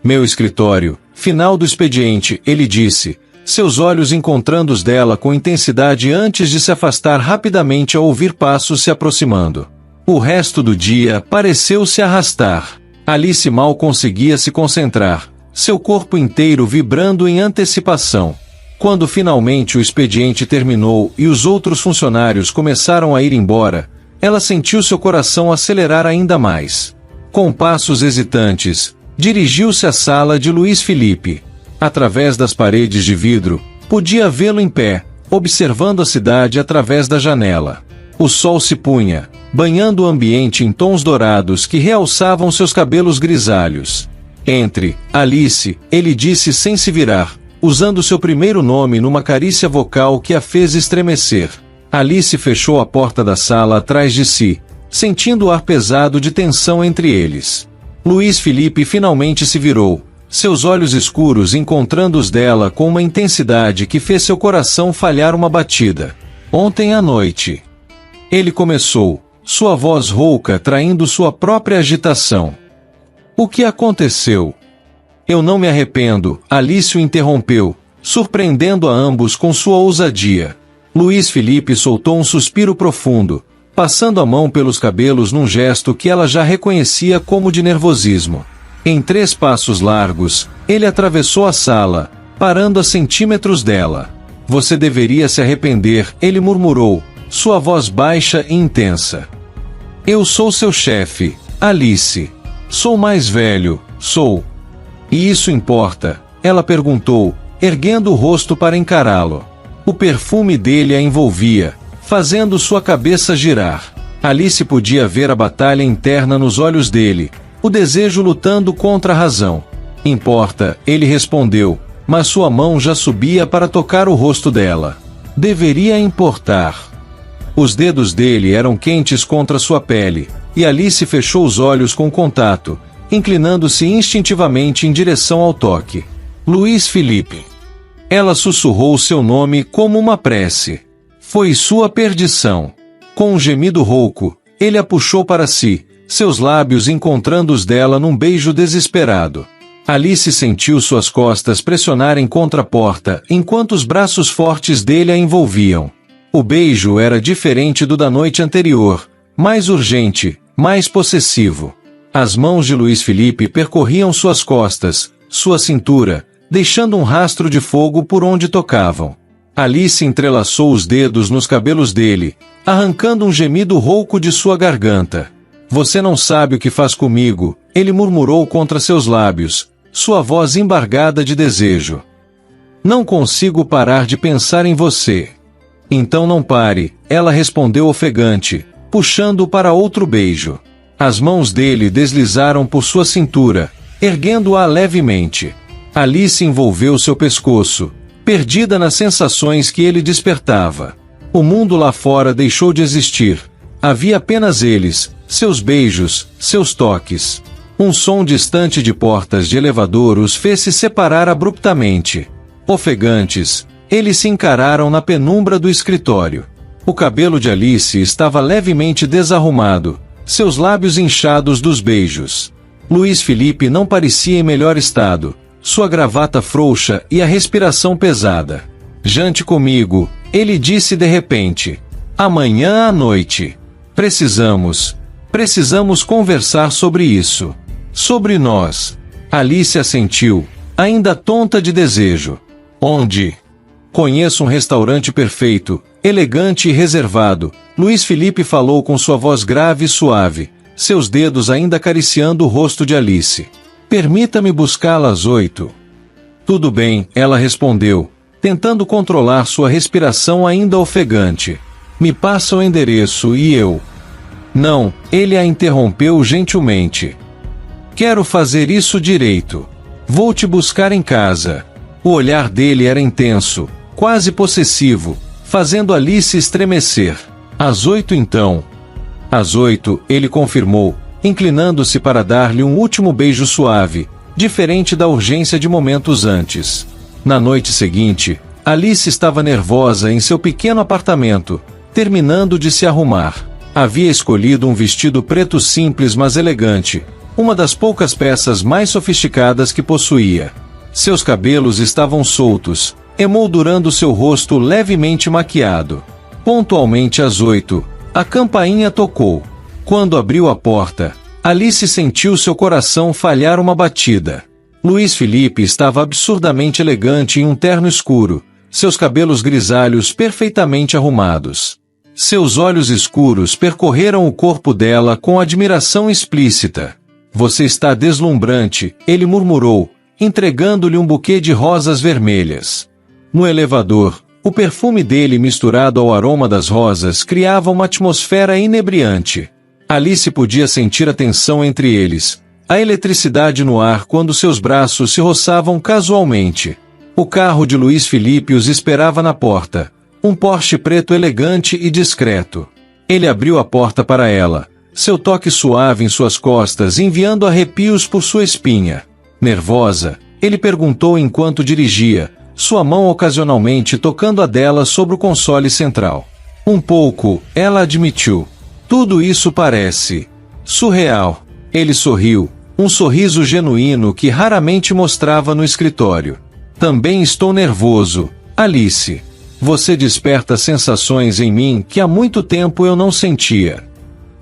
Meu escritório. Final do expediente, ele disse, seus olhos encontrando os dela com intensidade antes de se afastar rapidamente ao ouvir passos se aproximando. O resto do dia pareceu se arrastar. Alice mal conseguia se concentrar, seu corpo inteiro vibrando em antecipação. Quando finalmente o expediente terminou e os outros funcionários começaram a ir embora, ela sentiu seu coração acelerar ainda mais. Com passos hesitantes, dirigiu-se à sala de Luiz Felipe. Através das paredes de vidro, podia vê-lo em pé, observando a cidade através da janela. O sol se punha, banhando o ambiente em tons dourados que realçavam seus cabelos grisalhos. Entre, Alice, ele disse sem se virar, usando seu primeiro nome numa carícia vocal que a fez estremecer. Alice fechou a porta da sala atrás de si, sentindo o ar pesado de tensão entre eles. Luiz Felipe finalmente se virou, seus olhos escuros encontrando os dela com uma intensidade que fez seu coração falhar uma batida. Ontem à noite. Ele começou, sua voz rouca traindo sua própria agitação. O que aconteceu? Eu não me arrependo, Alice o interrompeu, surpreendendo a ambos com sua ousadia. Luiz Felipe soltou um suspiro profundo, passando a mão pelos cabelos num gesto que ela já reconhecia como de nervosismo. Em 3 passos largos, ele atravessou a sala, parando a centímetros dela. Você deveria se arrepender, ele murmurou, sua voz baixa e intensa. Eu sou seu chefe, Alice. Sou mais velho, sou. E isso importa? Ela perguntou, erguendo o rosto para encará-lo. O perfume dele a envolvia, fazendo sua cabeça girar. Alice podia ver a batalha interna nos olhos dele, o desejo lutando contra a razão. Importa, ele respondeu, mas sua mão já subia para tocar o rosto dela. Deveria importar. Os dedos dele eram quentes contra sua pele, e Alice fechou os olhos com contato, inclinando-se instintivamente em direção ao toque. Luiz Felipe. Ela sussurrou seu nome como uma prece. Foi sua perdição. Com um gemido rouco, ele a puxou para si, seus lábios encontrando os dela num beijo desesperado. Alice sentiu suas costas pressionarem contra a porta enquanto os braços fortes dele a envolviam. O beijo era diferente do da noite anterior, mais urgente, mais possessivo. As mãos de Luiz Felipe percorriam suas costas, sua cintura, deixando um rastro de fogo por onde tocavam. Alice entrelaçou os dedos nos cabelos dele, arrancando um gemido rouco de sua garganta. Você não sabe o que faz comigo, ele murmurou contra seus lábios, sua voz embargada de desejo. Não consigo parar de pensar em você. Então não pare, ela respondeu ofegante, puxando-o para outro beijo. As mãos dele deslizaram por sua cintura, erguendo-a levemente. Alice envolveu seu pescoço, perdida nas sensações que ele despertava. O mundo lá fora deixou de existir. Havia apenas eles, seus beijos, seus toques. Um som distante de portas de elevador os fez se separar abruptamente. Ofegantes, eles se encararam na penumbra do escritório. O cabelo de Alice estava levemente desarrumado, seus lábios inchados dos beijos. Luiz Felipe não parecia em melhor estado, sua gravata frouxa e a respiração pesada. Jante comigo, ele disse de repente. Amanhã à noite. Precisamos conversar sobre isso. Sobre nós. Alice assentiu, ainda tonta de desejo. Onde? Conheço um restaurante perfeito, elegante e reservado. Luiz Felipe falou com sua voz grave e suave, seus dedos ainda acariciando o rosto de Alice. Permita-me buscá-la às 8. Tudo bem, ela respondeu, tentando controlar sua respiração ainda ofegante. Me passa o endereço e eu... Não, ele a interrompeu gentilmente. Quero fazer isso direito. Vou te buscar em casa. O olhar dele era intenso, quase possessivo, fazendo Alice estremecer. Às 8 então. Às 8, ele confirmou, inclinando-se para dar-lhe um último beijo suave, diferente da urgência de momentos antes. Na noite seguinte, Alice estava nervosa em seu pequeno apartamento, terminando de se arrumar. Havia escolhido um vestido preto simples mas elegante, uma das poucas peças mais sofisticadas que possuía. Seus cabelos estavam soltos, emoldurando seu rosto levemente maquiado. Pontualmente às 8, a campainha tocou. Quando abriu a porta, Alice sentiu seu coração falhar uma batida. Luiz Felipe estava absurdamente elegante em um terno escuro, seus cabelos grisalhos perfeitamente arrumados. Seus olhos escuros percorreram o corpo dela com admiração explícita. Você está deslumbrante, ele murmurou, entregando-lhe um buquê de rosas vermelhas. No elevador, o perfume dele misturado ao aroma das rosas criava uma atmosfera inebriante. Alice podia sentir a tensão entre eles, a eletricidade no ar quando seus braços se roçavam casualmente. O carro de Luiz Felipe os esperava na porta, um Porsche preto elegante e discreto. Ele abriu a porta para ela, seu toque suave em suas costas enviando arrepios por sua espinha. Nervosa, ele perguntou enquanto dirigia, sua mão ocasionalmente tocando a dela sobre o console central. Um pouco, ela admitiu. Tudo isso parece surreal. Ele sorriu, um sorriso genuíno que raramente mostrava no escritório. Também estou nervoso, Alice. Você desperta sensações em mim que há muito tempo eu não sentia.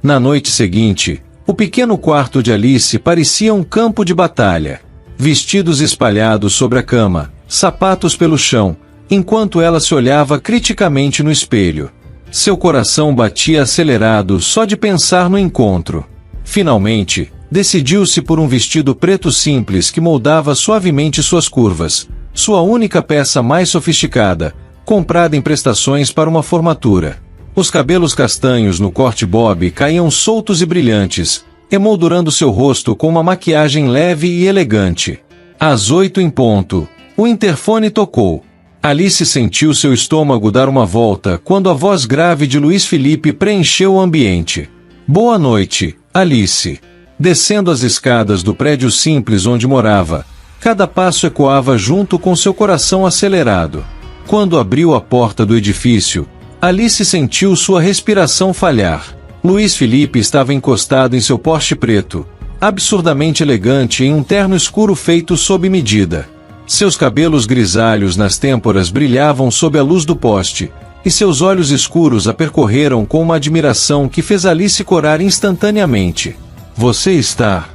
Na noite seguinte, o pequeno quarto de Alice parecia um campo de batalha. Vestidos espalhados sobre a cama, sapatos pelo chão, enquanto ela se olhava criticamente no espelho. Seu coração batia acelerado só de pensar no encontro. Finalmente, decidiu-se por um vestido preto simples que moldava suavemente suas curvas, sua única peça mais sofisticada, comprada em prestações para uma formatura. Os cabelos castanhos no corte bob caíam soltos e brilhantes, emoldurando seu rosto com uma maquiagem leve e elegante. Às 8 em ponto, o interfone tocou. Alice sentiu seu estômago dar uma volta quando a voz grave de Luiz Felipe preencheu o ambiente. Boa noite, Alice. Descendo as escadas do prédio simples onde morava, cada passo ecoava junto com seu coração acelerado. Quando abriu a porta do edifício, Alice sentiu sua respiração falhar. Luiz Felipe estava encostado em seu Porsche preto, absurdamente elegante em um terno escuro feito sob medida. Seus cabelos grisalhos nas têmporas brilhavam sob a luz do poste, e seus olhos escuros a percorreram com uma admiração que fez Alice corar instantaneamente. Você está...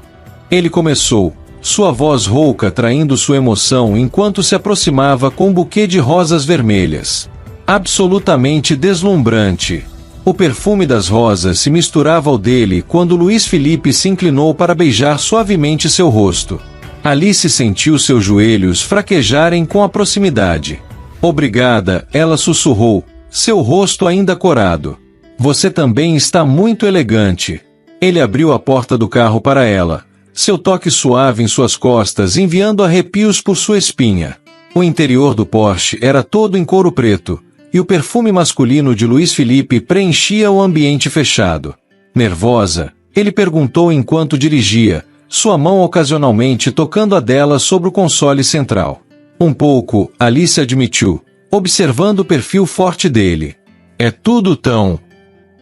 Ele começou, sua voz rouca traindo sua emoção enquanto se aproximava com um buquê de rosas vermelhas. Absolutamente deslumbrante. O perfume das rosas se misturava ao dele quando Luís Felipe se inclinou para beijar suavemente seu rosto. Alice sentiu seus joelhos fraquejarem com a proximidade. Obrigada, ela sussurrou, seu rosto ainda corado. Você também está muito elegante. Ele abriu a porta do carro para ela, seu toque suave em suas costas enviando arrepios por sua espinha. O interior do Porsche era todo em couro preto, e o perfume masculino de Luís Felipe preenchia o ambiente fechado. Nervosa, ele perguntou enquanto dirigia, sua mão ocasionalmente tocando a dela sobre o console central. Um pouco, Alice admitiu, observando o perfil forte dele. É tudo tão...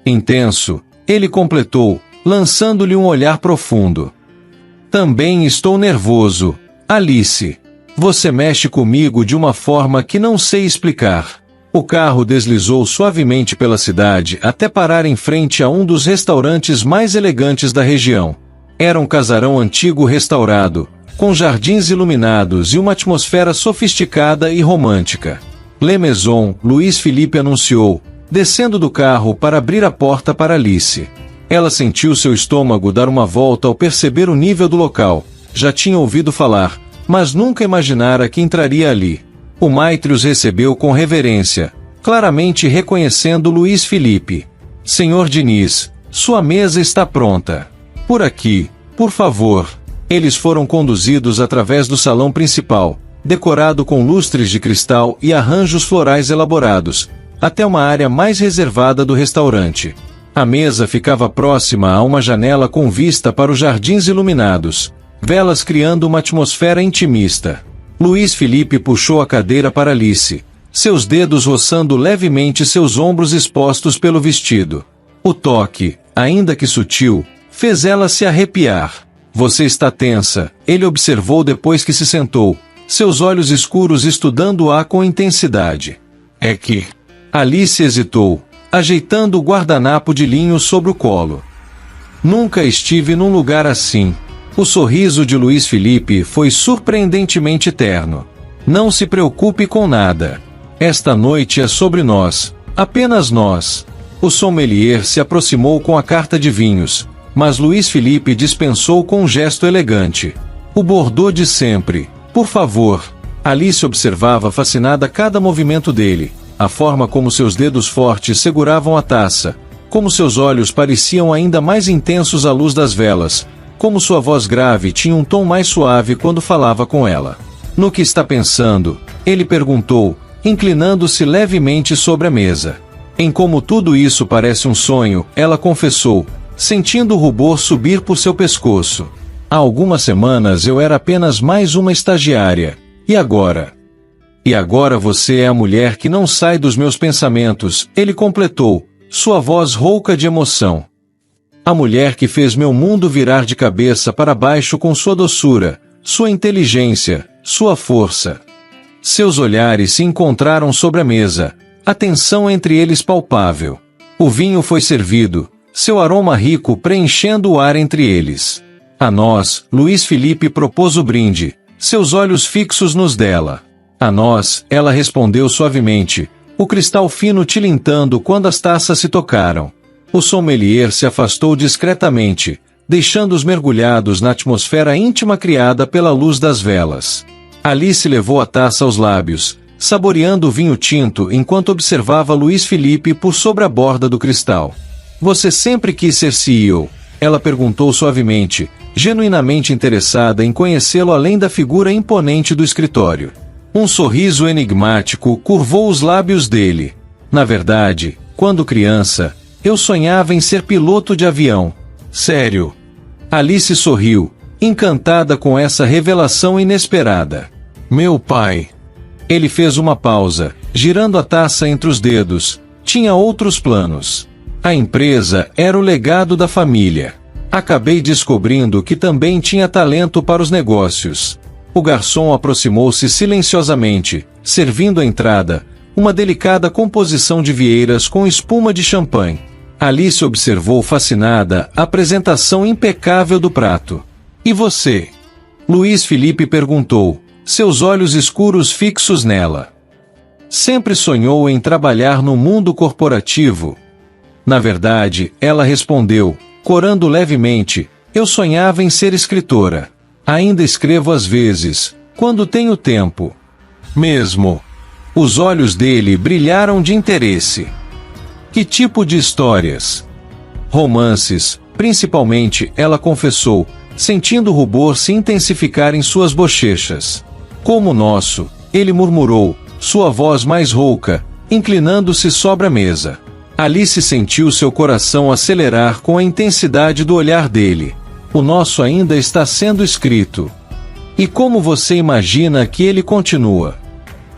intenso, ele completou, lançando-lhe um olhar profundo. Também estou nervoso, Alice. Você mexe comigo de uma forma que não sei explicar. O carro deslizou suavemente pela cidade até parar em frente a um dos restaurantes mais elegantes da região. Era um casarão antigo restaurado, com jardins iluminados e uma atmosfera sofisticada e romântica. Le Maison, Luís Felipe anunciou, descendo do carro para abrir a porta para Alice. Ela sentiu seu estômago dar uma volta ao perceber o nível do local. Já tinha ouvido falar, mas nunca imaginara que entraria ali. O maitre os recebeu com reverência, claramente reconhecendo Luís Felipe. Senhor Diniz, sua mesa está pronta. Por aqui, por favor. Eles foram conduzidos através do salão principal, decorado com lustres de cristal e arranjos florais elaborados, até uma área mais reservada do restaurante. A mesa ficava próxima a uma janela com vista para os jardins iluminados, velas criando uma atmosfera intimista. Luís Felipe puxou a cadeira para Alice, seus dedos roçando levemente seus ombros expostos pelo vestido. O toque, ainda que sutil, fez ela se arrepiar. Você está tensa, ele observou depois que se sentou, seus olhos escuros estudando-a com intensidade. É que... Alice hesitou, ajeitando o guardanapo de linho sobre o colo. Nunca estive num lugar assim. O sorriso de Luís Felipe foi surpreendentemente terno. Não se preocupe com nada. Esta noite é sobre nós, apenas nós. O sommelier se aproximou com a carta de vinhos, mas Luís Felipe dispensou com um gesto elegante. O Bordeaux de sempre, por favor. Alice observava fascinada cada movimento dele, a forma como seus dedos fortes seguravam a taça, como seus olhos pareciam ainda mais intensos à luz das velas, como sua voz grave tinha um tom mais suave quando falava com ela. No que está pensando? Ele perguntou, inclinando-se levemente sobre a mesa. Em como tudo isso parece um sonho, ela confessou, sentindo o rubor subir por seu pescoço. Há algumas semanas eu era apenas mais uma estagiária. E agora? E agora você é a mulher que não sai dos meus pensamentos, ele completou, sua voz rouca de emoção. A mulher que fez meu mundo virar de cabeça para baixo com sua doçura, sua inteligência, sua força. Seus olhares se encontraram sobre a mesa, a tensão entre eles palpável. O vinho foi servido, seu aroma rico preenchendo o ar entre eles. A nós, Luís Felipe propôs o brinde, seus olhos fixos nos dela. A nós, ela respondeu suavemente, o cristal fino tilintando quando as taças se tocaram. O sommelier se afastou discretamente, deixando-os mergulhados na atmosfera íntima criada pela luz das velas. Alice levou a taça aos lábios, saboreando o vinho tinto enquanto observava Luís Felipe por sobre a borda do cristal. Você sempre quis ser CEO? Ela perguntou suavemente, genuinamente interessada em conhecê-lo além da figura imponente do escritório. Um sorriso enigmático curvou os lábios dele. Na verdade, quando criança, eu sonhava em ser piloto de avião. Sério? Alice sorriu, encantada com essa revelação inesperada. Meu pai. Ele fez uma pausa, girando a taça entre os dedos. Tinha outros planos. A empresa era o legado da família. Acabei descobrindo que também tinha talento para os negócios. O garçom aproximou-se silenciosamente, servindo a entrada, uma delicada composição de vieiras com espuma de champanhe. Alice observou fascinada a apresentação impecável do prato. E você? Luiz Felipe perguntou, seus olhos escuros fixos nela. Sempre sonhou em trabalhar no mundo corporativo? Na verdade, ela respondeu, corando levemente, eu sonhava em ser escritora. Ainda escrevo às vezes, quando tenho tempo. Mesmo. Os olhos dele brilharam de interesse. Que tipo de histórias? Romances, principalmente, ela confessou, sentindo o rubor se intensificar em suas bochechas. Como o nosso, ele murmurou, sua voz mais rouca, inclinando-se sobre a mesa. Alice sentiu seu coração acelerar com a intensidade do olhar dele. O nosso ainda está sendo escrito. E como você imagina que ele continua?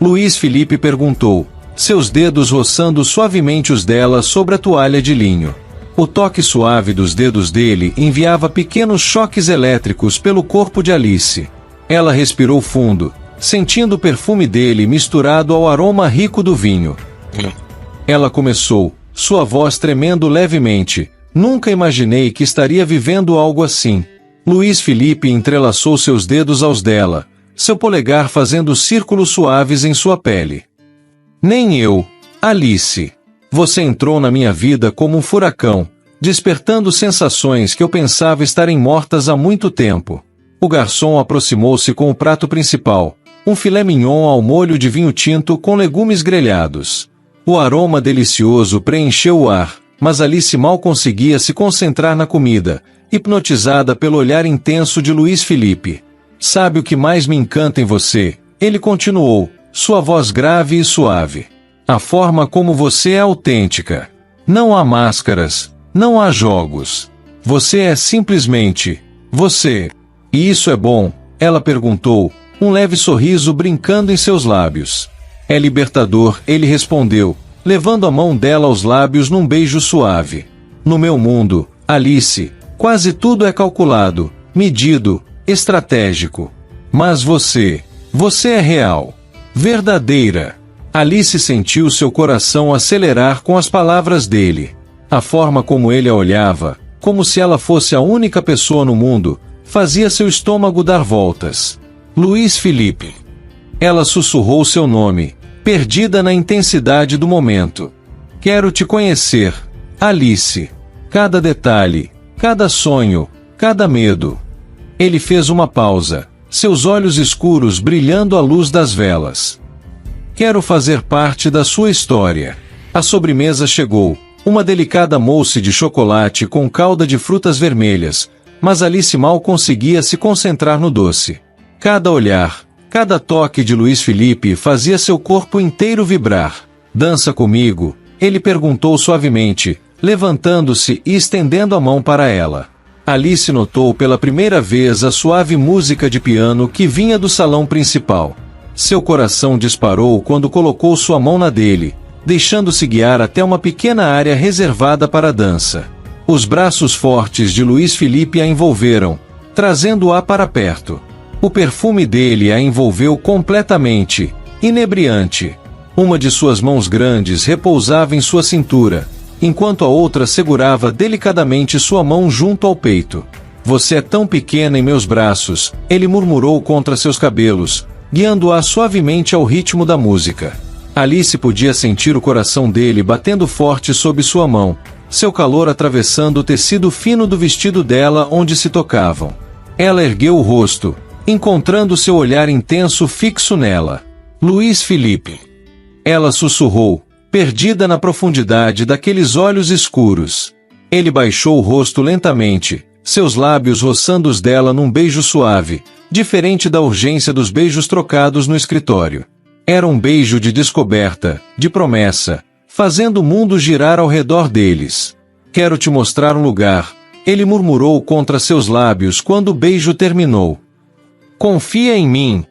Luiz Felipe perguntou, seus dedos roçando suavemente os dela sobre a toalha de linho. O toque suave dos dedos dele enviava pequenos choques elétricos pelo corpo de Alice. Ela respirou fundo, sentindo o perfume dele misturado ao aroma rico do vinho. Ela começou, sua voz tremendo levemente. Nunca imaginei que estaria vivendo algo assim. Luiz Felipe entrelaçou seus dedos aos dela, seu polegar fazendo círculos suaves em sua pele. Nem eu, Alice. Você entrou na minha vida como um furacão, despertando sensações que eu pensava estarem mortas há muito tempo. O garçom aproximou-se com o prato principal, um filé mignon ao molho de vinho tinto com legumes grelhados. O aroma delicioso preencheu o ar, mas Alice mal conseguia se concentrar na comida, hipnotizada pelo olhar intenso de Luiz Felipe. Sabe o que mais me encanta em você? Ele continuou, sua voz grave e suave. A forma como você é autêntica. Não há máscaras, não há jogos. Você é simplesmente você. E isso é bom? Ela perguntou, um leve sorriso brincando em seus lábios. É libertador, ele respondeu, levando a mão dela aos lábios num beijo suave. No meu mundo, Alice, quase tudo é calculado, medido, estratégico. Mas você é real. Verdadeira. Alice sentiu seu coração acelerar com as palavras dele. A forma como ele a olhava, como se ela fosse a única pessoa no mundo, fazia seu estômago dar voltas. Luiz Felipe. Ela sussurrou seu nome, perdida na intensidade do momento. Quero te conhecer, Alice. Cada detalhe, cada sonho, cada medo. Ele fez uma pausa, seus olhos escuros brilhando à luz das velas. Quero fazer parte da sua história. A sobremesa chegou, uma delicada mousse de chocolate com calda de frutas vermelhas, mas Alice mal conseguia se concentrar no doce. Cada olhar, cada toque de Luiz Felipe fazia seu corpo inteiro vibrar. Dança comigo, ele perguntou suavemente, levantando-se e estendendo a mão para ela. Alice notou pela primeira vez a suave música de piano que vinha do salão principal. Seu coração disparou quando colocou sua mão na dele, deixando-se guiar até uma pequena área reservada para a dança. Os braços fortes de Luiz Felipe a envolveram, trazendo-a para perto. O perfume dele a envolveu completamente, inebriante. Uma de suas mãos grandes repousava em sua cintura, enquanto a outra segurava delicadamente sua mão junto ao peito. Você é tão pequena em meus braços, ele murmurou contra seus cabelos, guiando-a suavemente ao ritmo da música. Alice podia sentir o coração dele batendo forte sob sua mão, seu calor atravessando o tecido fino do vestido dela onde se tocavam. Ela ergueu o rosto, encontrando seu olhar intenso fixo nela. Luiz Felipe. Ela sussurrou, perdida na profundidade daqueles olhos escuros. Ele baixou o rosto lentamente, seus lábios roçando os dela num beijo suave, diferente da urgência dos beijos trocados no escritório. Era um beijo de descoberta, de promessa, fazendo o mundo girar ao redor deles. Quero te mostrar um lugar, ele murmurou contra seus lábios quando o beijo terminou. Confia em mim.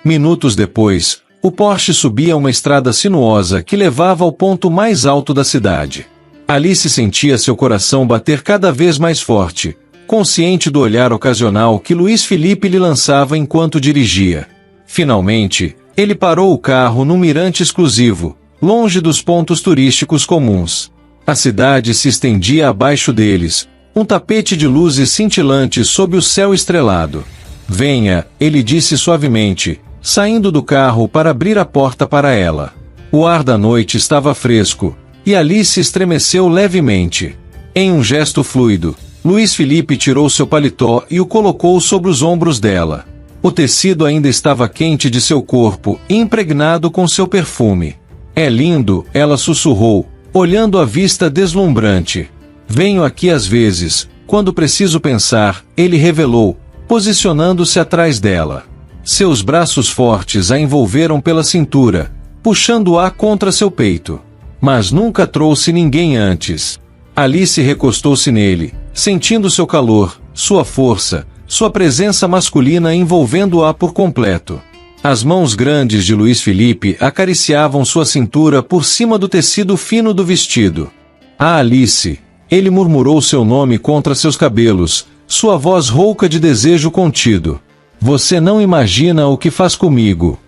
Minutos depois, o Porsche subia uma estrada sinuosa que levava ao ponto mais alto da cidade. Alice sentia seu coração bater cada vez mais forte, consciente do olhar ocasional que Luiz Felipe lhe lançava enquanto dirigia. Finalmente, ele parou o carro num mirante exclusivo, longe dos pontos turísticos comuns. A cidade se estendia abaixo deles, um tapete de luzes cintilantes sob o céu estrelado. Venha, ele disse suavemente, saindo do carro para abrir a porta para ela. O ar da noite estava fresco, e Alice estremeceu levemente. Em um gesto fluido, Luiz Felipe tirou seu paletó e o colocou sobre os ombros dela. O tecido ainda estava quente de seu corpo, impregnado com seu perfume. É lindo, ela sussurrou, olhando a vista deslumbrante. Venho aqui às vezes, quando preciso pensar, ele revelou, posicionando-se atrás dela. Seus braços fortes a envolveram pela cintura, puxando-a contra seu peito. Mas nunca trouxe ninguém antes. Alice recostou-se nele, sentindo seu calor, sua força, sua presença masculina envolvendo-a por completo. As mãos grandes de Luiz Felipe acariciavam sua cintura por cima do tecido fino do vestido. Ah, Alice! Ele murmurou seu nome contra seus cabelos, sua voz rouca de desejo contido. Você não imagina o que faz comigo.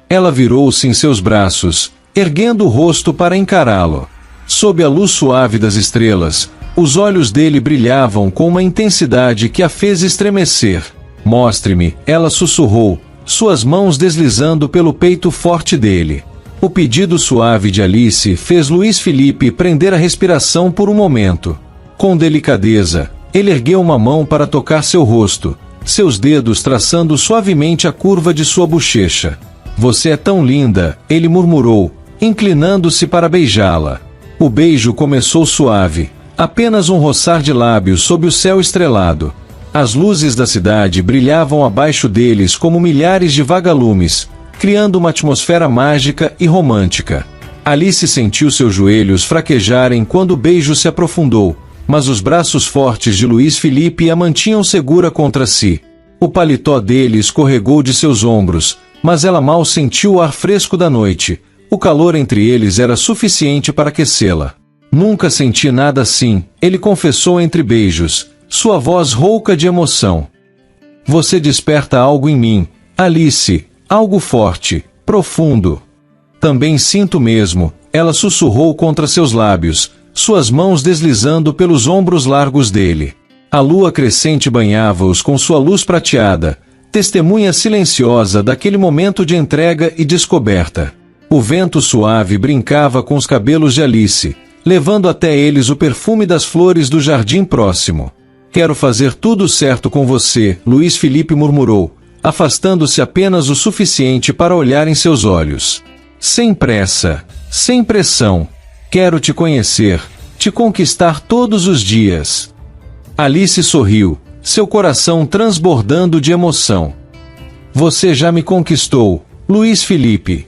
Ela virou-se em seus braços, erguendo o rosto para encará-lo. Sob a luz suave das estrelas, os olhos dele brilhavam com uma intensidade que a fez estremecer. Mostre-me, ela sussurrou, suas mãos deslizando pelo peito forte dele. O pedido suave de Alice fez Luiz Felipe prender a respiração por um momento. Com delicadeza, ele ergueu uma mão para tocar seu rosto, seus dedos traçando suavemente a curva de sua bochecha. Você é tão linda, ele murmurou, inclinando-se para beijá-la. O beijo começou suave, apenas um roçar de lábios sob o céu estrelado. As luzes da cidade brilhavam abaixo deles como milhares de vagalumes, criando uma atmosfera mágica e romântica. Alice sentiu seus joelhos fraquejarem quando o beijo se aprofundou, mas os braços fortes de Luiz Felipe a mantinham segura contra si. O paletó dele escorregou de seus ombros, mas ela mal sentiu o ar fresco da noite. O calor entre eles era suficiente para aquecê-la. Nunca senti nada assim, ele confessou entre beijos, sua voz rouca de emoção. Você desperta algo em mim, Alice, algo forte, profundo. Também sinto mesmo, ela sussurrou contra seus lábios, suas mãos deslizando pelos ombros largos dele. A lua crescente banhava-os com sua luz prateada, testemunha silenciosa daquele momento de entrega e descoberta. O vento suave brincava com os cabelos de Alice, levando até eles o perfume das flores do jardim próximo. Quero fazer tudo certo com você, Luiz Felipe murmurou, afastando-se apenas o suficiente para olhar em seus olhos. Sem pressa, sem pressão. Quero te conhecer, te conquistar todos os dias. Alice sorriu, seu coração transbordando de emoção. Você já me conquistou, Luiz Felipe.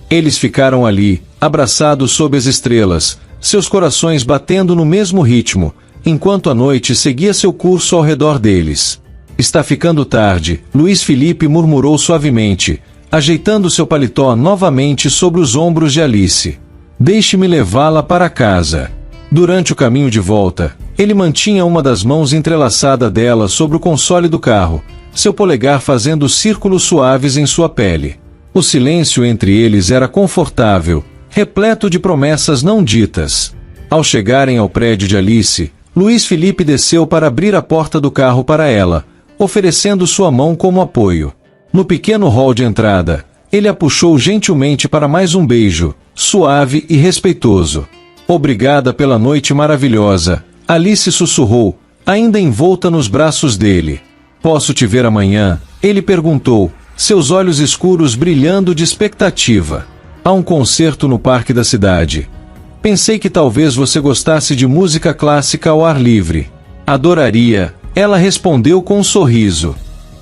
Eles ficaram ali, abraçados sob as estrelas, seus corações batendo no mesmo ritmo, enquanto a noite seguia seu curso ao redor deles. Está ficando tarde, Luiz Felipe murmurou suavemente, ajeitando seu paletó novamente sobre os ombros de Alice. Deixe-me levá-la para casa. Durante o caminho de volta, ele mantinha uma das mãos entrelaçada dela sobre o console do carro, seu polegar fazendo círculos suaves em sua pele. O silêncio entre eles era confortável, repleto de promessas não ditas. Ao chegarem ao prédio de Alice, Luiz Felipe desceu para abrir a porta do carro para ela, oferecendo sua mão como apoio. No pequeno hall de entrada, ele a puxou gentilmente para mais um beijo, suave e respeitoso. Obrigada pela noite maravilhosa, Alice sussurrou, ainda envolta nos braços dele. Posso te ver amanhã? Ele perguntou, seus olhos escuros brilhando de expectativa. Há um concerto no parque da cidade. Pensei que talvez você gostasse de música clássica ao ar livre. Adoraria, ela respondeu com um sorriso.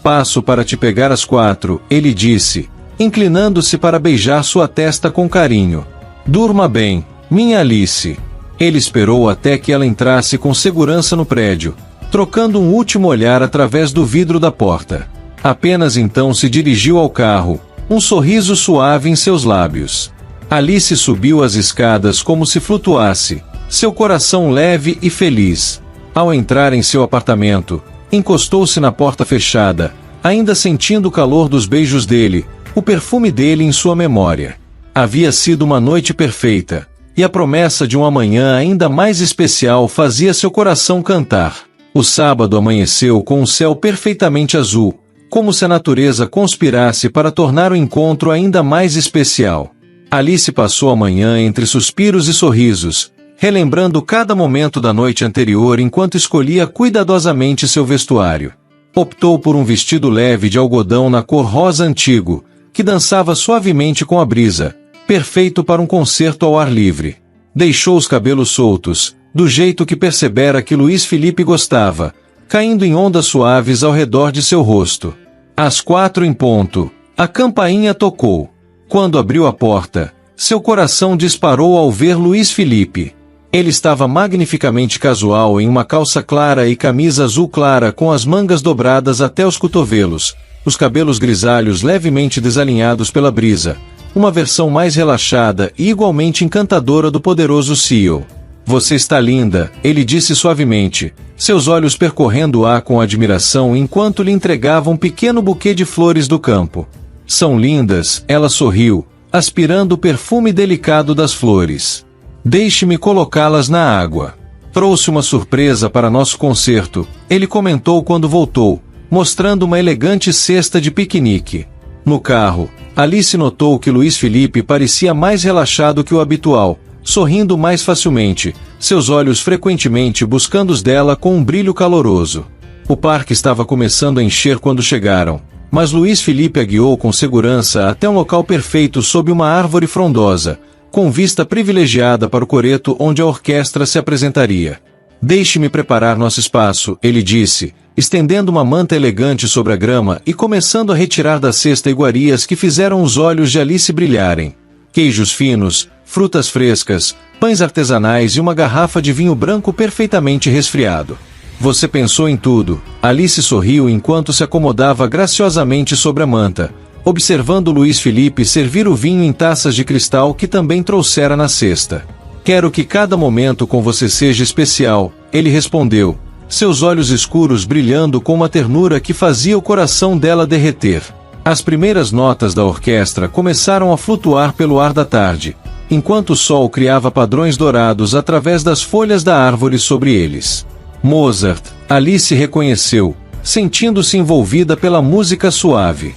Passo para te pegar às 4, ele disse, inclinando-se para beijar sua testa com carinho. Durma bem, minha Alice. Ele esperou até que ela entrasse com segurança no prédio, trocando um último olhar através do vidro da porta. Apenas então se dirigiu ao carro, um sorriso suave em seus lábios. Alice subiu as escadas como se flutuasse, seu coração leve e feliz. Ao entrar em seu apartamento, encostou-se na porta fechada, ainda sentindo o calor dos beijos dele, o perfume dele em sua memória. Havia sido uma noite perfeita, e a promessa de um amanhã ainda mais especial fazia seu coração cantar. O sábado amanheceu com um céu perfeitamente azul, como se a natureza conspirasse para tornar o encontro ainda mais especial. Alice passou a manhã entre suspiros e sorrisos, relembrando cada momento da noite anterior enquanto escolhia cuidadosamente seu vestuário. Optou por um vestido leve de algodão na cor rosa antigo, que dançava suavemente com a brisa, perfeito para um concerto ao ar livre. Deixou os cabelos soltos, do jeito que percebera que Luís Felipe gostava, caindo em ondas suaves ao redor de seu rosto. Às 4 em ponto, a campainha tocou. Quando abriu a porta, seu coração disparou ao ver Luís Felipe. Ele estava magnificamente casual em uma calça clara e camisa azul clara com as mangas dobradas até os cotovelos, os cabelos grisalhos levemente desalinhados pela brisa, uma versão mais relaxada e igualmente encantadora do poderoso CEO. Você está linda, ele disse suavemente, seus olhos percorrendo-a com admiração enquanto lhe entregava um pequeno buquê de flores do campo. São lindas, ela sorriu, aspirando o perfume delicado das flores. Deixe-me colocá-las na água. Trouxe uma surpresa para nosso concerto, ele comentou quando voltou, mostrando uma elegante cesta de piquenique. No carro, Alice notou que Luís Felipe parecia mais relaxado que o habitual, sorrindo mais facilmente, seus olhos frequentemente buscando os dela com um brilho caloroso. O parque estava começando a encher quando chegaram, mas Luís Felipe a guiou com segurança até um local perfeito sob uma árvore frondosa, com vista privilegiada para o coreto onde a orquestra se apresentaria. Deixe-me preparar nosso espaço, ele disse, estendendo uma manta elegante sobre a grama e começando a retirar da cesta iguarias que fizeram os olhos de Alice brilharem. Queijos finos, frutas frescas, pães artesanais e uma garrafa de vinho branco perfeitamente resfriado. Você pensou em tudo, Alice sorriu enquanto se acomodava graciosamente sobre a manta, observando Luís Felipe servir o vinho em taças de cristal que também trouxera na cesta. Quero que cada momento com você seja especial, ele respondeu, seus olhos escuros brilhando com uma ternura que fazia o coração dela derreter. As primeiras notas da orquestra começaram a flutuar pelo ar da tarde, enquanto o sol criava padrões dourados através das folhas da árvore sobre eles. Mozart, Alice reconheceu, sentindo-se envolvida pela música suave.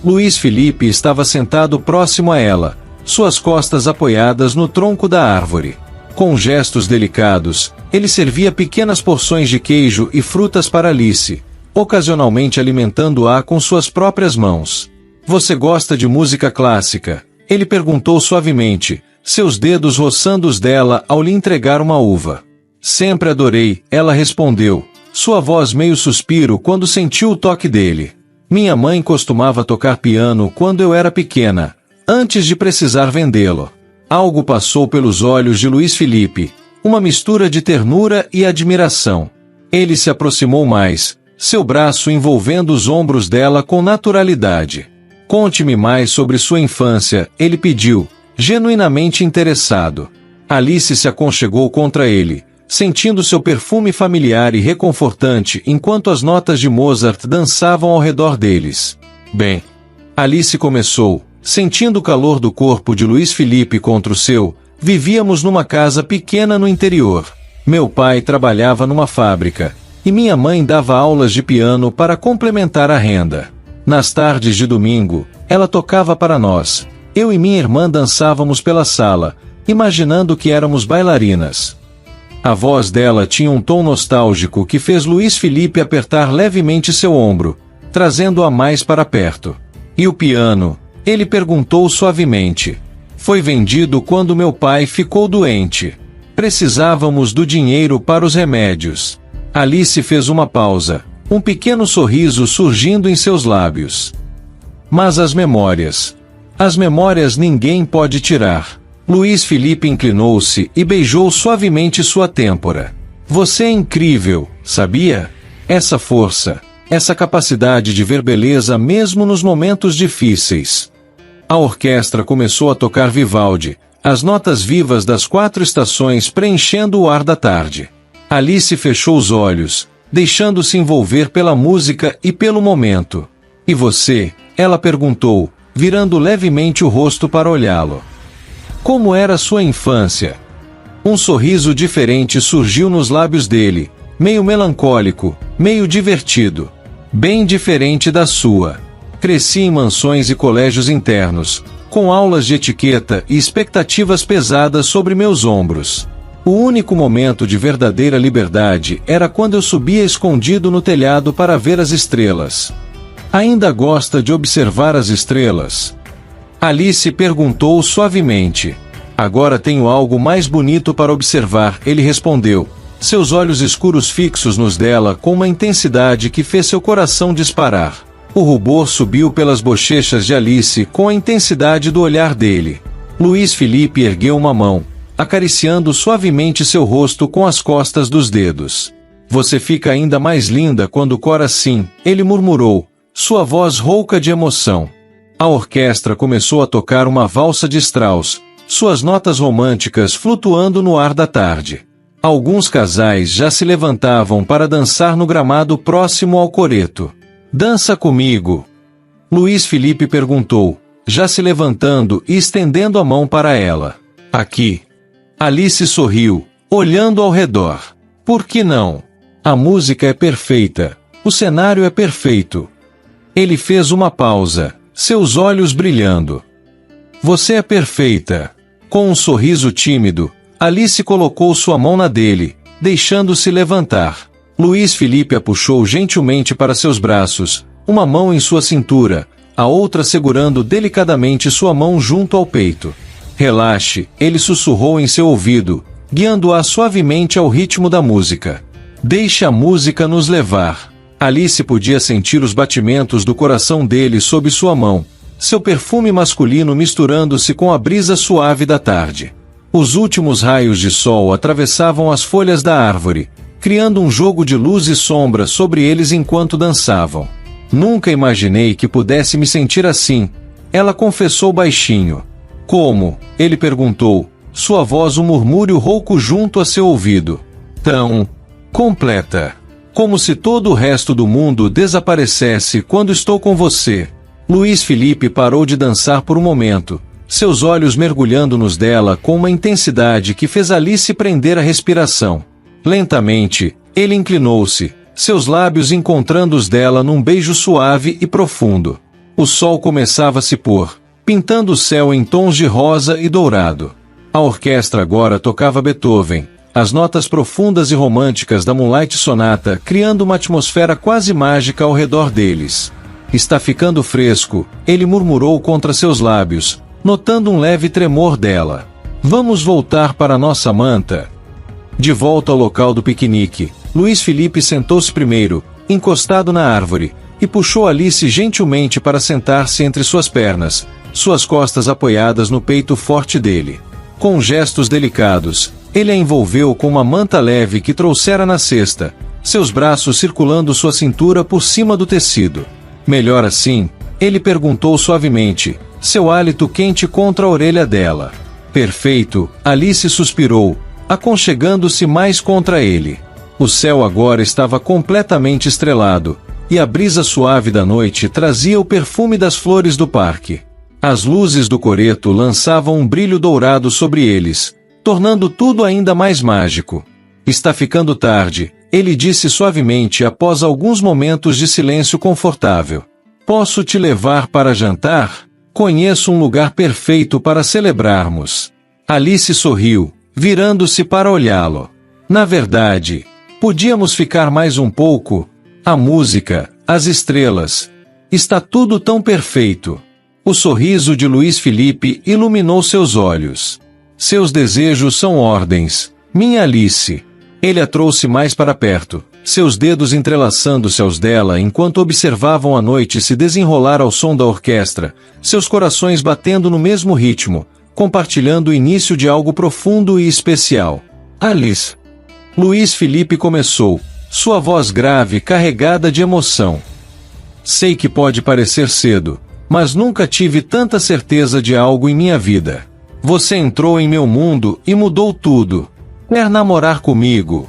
Luís Felipe estava sentado próximo a ela, suas costas apoiadas no tronco da árvore. Com gestos delicados, ele servia pequenas porções de queijo e frutas para Alice, ocasionalmente alimentando-a com suas próprias mãos. Você gosta de música clássica? Ele perguntou suavemente, seus dedos roçando os dela ao lhe entregar uma uva. Sempre adorei, ela respondeu, sua voz meio suspiro quando sentiu o toque dele. Minha mãe costumava tocar piano quando eu era pequena, antes de precisar vendê-lo. Algo passou pelos olhos de Luís Felipe, uma mistura de ternura e admiração. Ele se aproximou mais, seu braço envolvendo os ombros dela com naturalidade. Conte-me mais sobre sua infância, ele pediu, genuinamente interessado. Alice se aconchegou contra ele, sentindo seu perfume familiar e reconfortante enquanto as notas de Mozart dançavam ao redor deles. Bem, Alice começou, sentindo o calor do corpo de Luís Felipe contra o seu, vivíamos numa casa pequena no interior. Meu pai trabalhava numa fábrica, e minha mãe dava aulas de piano para complementar a renda. Nas tardes de domingo, ela tocava para nós. Eu e minha irmã dançávamos pela sala, imaginando que éramos bailarinas. A voz dela tinha um tom nostálgico que fez Luís Felipe apertar levemente seu ombro, trazendo-a mais para perto. E o piano? Ele perguntou suavemente. Foi vendido quando meu pai ficou doente. Precisávamos do dinheiro para os remédios. Alice fez uma pausa, um pequeno sorriso surgindo em seus lábios. Mas as memórias ninguém pode tirar. Luís Felipe inclinou-se e beijou suavemente sua têmpora. Você é incrível, sabia? Essa força, essa capacidade de ver beleza mesmo nos momentos difíceis. A orquestra começou a tocar Vivaldi, as notas vivas das 4 estações preenchendo o ar da tarde. Alice fechou os olhos, deixando-se envolver pela música e pelo momento. E você? Ela perguntou, virando levemente o rosto para olhá-lo. Como era sua infância? Um sorriso diferente surgiu nos lábios dele, meio melancólico, meio divertido. Bem diferente da sua. Cresci em mansões e colégios internos, com aulas de etiqueta e expectativas pesadas sobre meus ombros. O único momento de verdadeira liberdade era quando eu subia escondido no telhado para ver as estrelas. Ainda gosta de observar as estrelas? Alice perguntou suavemente. Agora tenho algo mais bonito para observar, ele respondeu, seus olhos escuros fixos nos dela com uma intensidade que fez seu coração disparar. O rubor subiu pelas bochechas de Alice com a intensidade do olhar dele. Luiz Felipe ergueu uma mão, acariciando suavemente seu rosto com as costas dos dedos. Você fica ainda mais linda quando cora assim, ele murmurou, sua voz rouca de emoção. A orquestra começou a tocar uma valsa de Strauss, suas notas românticas flutuando no ar da tarde. Alguns casais já se levantavam para dançar no gramado próximo ao coreto. Dança comigo? Luiz Felipe perguntou, já se levantando e estendendo a mão para ela. Aqui. Alice sorriu, olhando ao redor. Por que não? A música é perfeita. O cenário é perfeito. Ele fez uma pausa, seus olhos brilhando. Você é perfeita. Com um sorriso tímido, Alice colocou sua mão na dele, deixando-se levantar. Luiz Felipe a puxou gentilmente para seus braços, uma mão em sua cintura, a outra segurando delicadamente sua mão junto ao peito. Relaxe, ele sussurrou em seu ouvido, guiando-a suavemente ao ritmo da música. Deixe a música nos levar. Alice podia sentir os batimentos do coração dele sob sua mão, seu perfume masculino misturando-se com a brisa suave da tarde. Os últimos raios de sol atravessavam as folhas da árvore, criando um jogo de luz e sombra sobre eles enquanto dançavam. Nunca imaginei que pudesse me sentir assim, ela confessou baixinho. Como? Ele perguntou, sua voz um murmúrio rouco junto a seu ouvido. Tão completa. Como se todo o resto do mundo desaparecesse quando estou com você. Luiz Felipe parou de dançar por um momento, seus olhos mergulhando nos dela com uma intensidade que fez Alice prender a respiração. Lentamente, ele inclinou-se, seus lábios encontrando os dela num beijo suave e profundo. O sol começava a se pôr, pintando o céu em tons de rosa e dourado. A orquestra agora tocava Beethoven, as notas profundas e românticas da Moonlight Sonata criando uma atmosfera quase mágica ao redor deles. Está ficando fresco, ele murmurou contra seus lábios, notando um leve tremor dela. Vamos voltar para nossa manta? De volta ao local do piquenique, Luiz Felipe sentou-se primeiro, encostado na árvore, e puxou Alice gentilmente para sentar-se entre suas pernas, suas costas apoiadas no peito forte dele. Com gestos delicados, ele a envolveu com uma manta leve que trouxera na cesta, seus braços circulando sua cintura por cima do tecido. Melhor assim? Ele perguntou suavemente, seu hálito quente contra a orelha dela. Perfeito, Alice suspirou, aconchegando-se mais contra ele. O céu agora estava completamente estrelado, e a brisa suave da noite trazia o perfume das flores do parque. As luzes do coreto lançavam um brilho dourado sobre eles, tornando tudo ainda mais mágico. Está ficando tarde, ele disse suavemente após alguns momentos de silêncio confortável. Posso te levar para jantar? Conheço um lugar perfeito para celebrarmos. Alice sorriu, virando-se para olhá-lo. Na verdade, podíamos ficar mais um pouco? A música, as estrelas. Está tudo tão perfeito. O sorriso de Luiz Felipe iluminou seus olhos. Seus desejos são ordens, minha Alice. Ele a trouxe mais para perto, seus dedos entrelaçando-se aos dela enquanto observavam a noite se desenrolar ao som da orquestra, seus corações batendo no mesmo ritmo, compartilhando o início de algo profundo e especial. Alice. Luiz Felipe começou, sua voz grave carregada de emoção. Sei que pode parecer cedo, mas nunca tive tanta certeza de algo em minha vida. Você entrou em meu mundo e mudou tudo. Quer namorar comigo?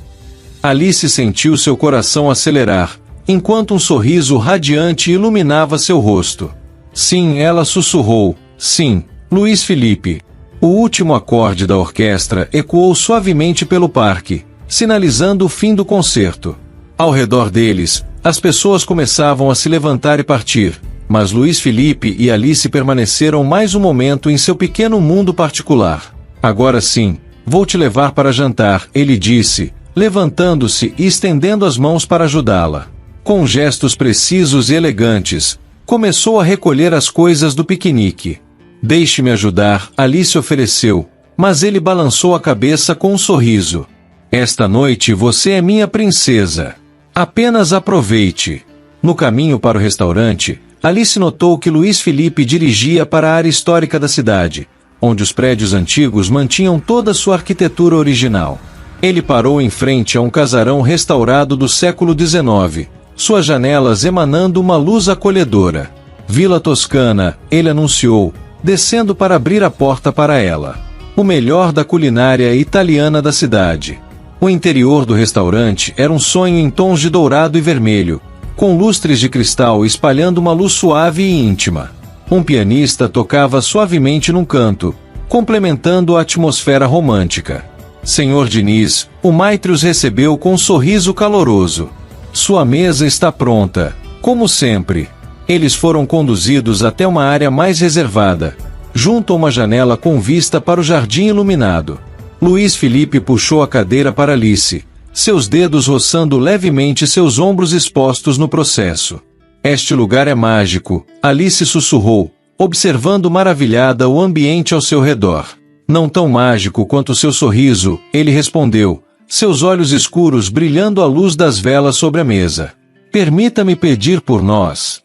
Alice sentiu seu coração acelerar, enquanto um sorriso radiante iluminava seu rosto. Sim, ela sussurrou. Sim, Luiz Felipe. O último acorde da orquestra ecoou suavemente pelo parque, sinalizando o fim do concerto. Ao redor deles, as pessoas começavam a se levantar e partir, mas Luiz Felipe e Alice permaneceram mais um momento em seu pequeno mundo particular. Agora sim, vou te levar para jantar, ele disse, levantando-se e estendendo as mãos para ajudá-la. Com gestos precisos e elegantes, começou a recolher as coisas do piquenique. Deixe-me ajudar, Alice ofereceu, mas ele balançou a cabeça com um sorriso. Esta noite você é minha princesa. Apenas aproveite. No caminho para o restaurante, Alice notou que Luiz Felipe dirigia para a área histórica da cidade, onde os prédios antigos mantinham toda sua arquitetura original. Ele parou em frente a um casarão restaurado do século XIX, suas janelas emanando uma luz acolhedora. Vila Toscana, ele anunciou, descendo para abrir a porta para ela. O melhor da culinária italiana da cidade. O interior do restaurante era um sonho em tons de dourado e vermelho, com lustres de cristal espalhando uma luz suave e íntima. Um pianista tocava suavemente num canto, complementando a atmosfera romântica. Senhor Diniz, o maître os recebeu com um sorriso caloroso. Sua mesa está pronta, como sempre. Eles foram conduzidos até uma área mais reservada, junto a uma janela com vista para o jardim iluminado. Luiz Felipe puxou a cadeira para Alice, seus dedos roçando levemente seus ombros expostos no processo. Este lugar é mágico, Alice sussurrou, observando maravilhada o ambiente ao seu redor. Não tão mágico quanto seu sorriso, ele respondeu, seus olhos escuros brilhando à luz das velas sobre a mesa. Permita-me pedir por nós.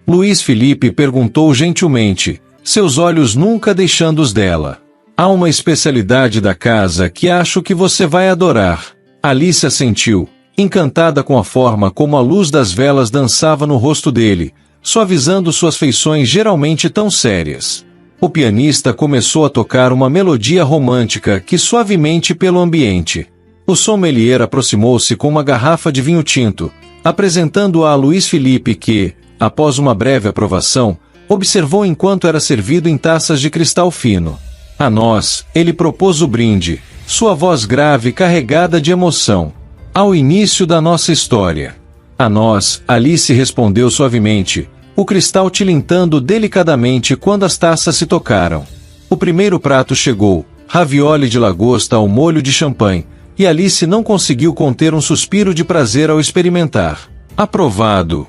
Luiz Felipe perguntou gentilmente, seus olhos nunca deixando os dela. Há uma especialidade da casa que acho que você vai adorar. Alice assentiu, encantada com a forma como a luz das velas dançava no rosto dele, suavizando suas feições geralmente tão sérias. O pianista começou a tocar uma melodia romântica que suavemente pelo ambiente. O sommelier aproximou-se com uma garrafa de vinho tinto, apresentando-a a Luiz Felipe que, após uma breve aprovação, observou enquanto era servido em taças de cristal fino. A nós, ele propôs o brinde, sua voz grave carregada de emoção. Ao início da nossa história. A nós, Alice respondeu suavemente, o cristal tilintando delicadamente quando as taças se tocaram. O primeiro prato chegou, ravioli de lagosta ao molho de champanhe, e Alice não conseguiu conter um suspiro de prazer ao experimentar. Aprovado.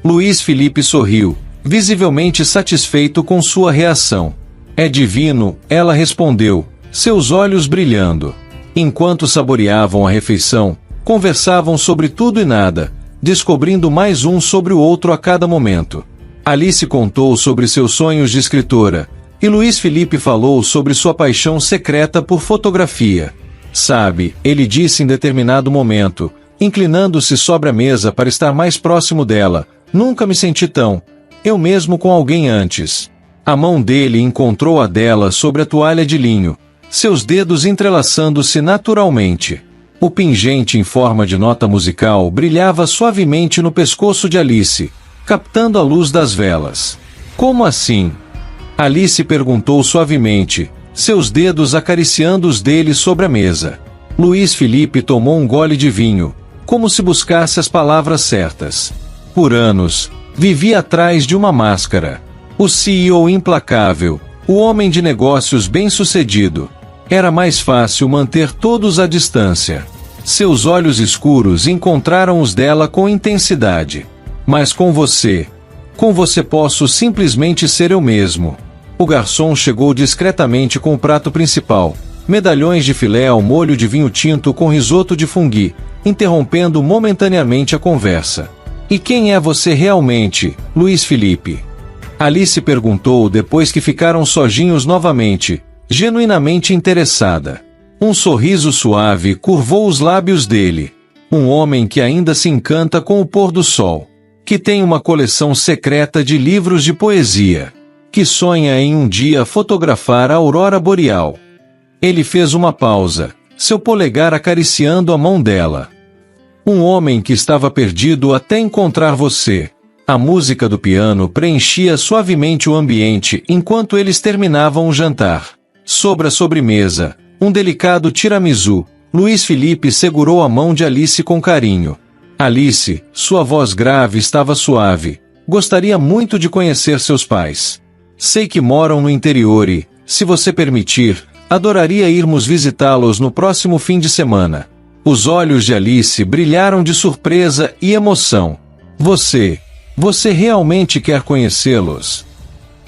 Luiz Felipe sorriu, visivelmente satisfeito com sua reação. É divino, ela respondeu, seus olhos brilhando. Enquanto saboreavam a refeição, conversavam sobre tudo e nada, descobrindo mais um sobre o outro a cada momento. Alice contou sobre seus sonhos de escritora, e Luiz Felipe falou sobre sua paixão secreta por fotografia. Sabe, ele disse em determinado momento, inclinando-se sobre a mesa para estar mais próximo dela, nunca me senti tão, eu mesmo com alguém antes. A mão dele encontrou a dela sobre a toalha de linho, seus dedos entrelaçando-se naturalmente. O pingente em forma de nota musical brilhava suavemente no pescoço de Alice, captando a luz das velas. Como assim? Alice perguntou suavemente, seus dedos acariciando os dele sobre a mesa. Luiz Felipe tomou um gole de vinho, como se buscasse as palavras certas. Por anos, vivia atrás de uma máscara. O CEO implacável, o homem de negócios bem-sucedido. Era mais fácil manter todos à distância. Seus olhos escuros encontraram os dela com intensidade. Mas com você posso simplesmente ser eu mesmo. O garçom chegou discretamente com o prato principal, medalhões de filé ao molho de vinho tinto com risoto de funghi, interrompendo momentaneamente a conversa. E quem é você realmente, Luiz Felipe? Alice perguntou depois que ficaram sozinhos novamente, genuinamente interessada. Um sorriso suave curvou os lábios dele. Um homem que ainda se encanta com o pôr do sol. Que tem uma coleção secreta de livros de poesia. Que sonha em um dia fotografar a aurora boreal. Ele fez uma pausa, seu polegar acariciando a mão dela. Um homem que estava perdido até encontrar você. A música do piano preenchia suavemente o ambiente enquanto eles terminavam o jantar. Sobre a sobremesa, um delicado tiramisu, Luiz Felipe segurou a mão de Alice com carinho. Alice, sua voz grave estava suave. Gostaria muito de conhecer seus pais. Sei que moram no interior e, se você permitir, adoraria irmos visitá-los no próximo fim de semana. Os olhos de Alice brilharam de surpresa e emoção. Você realmente quer conhecê-los?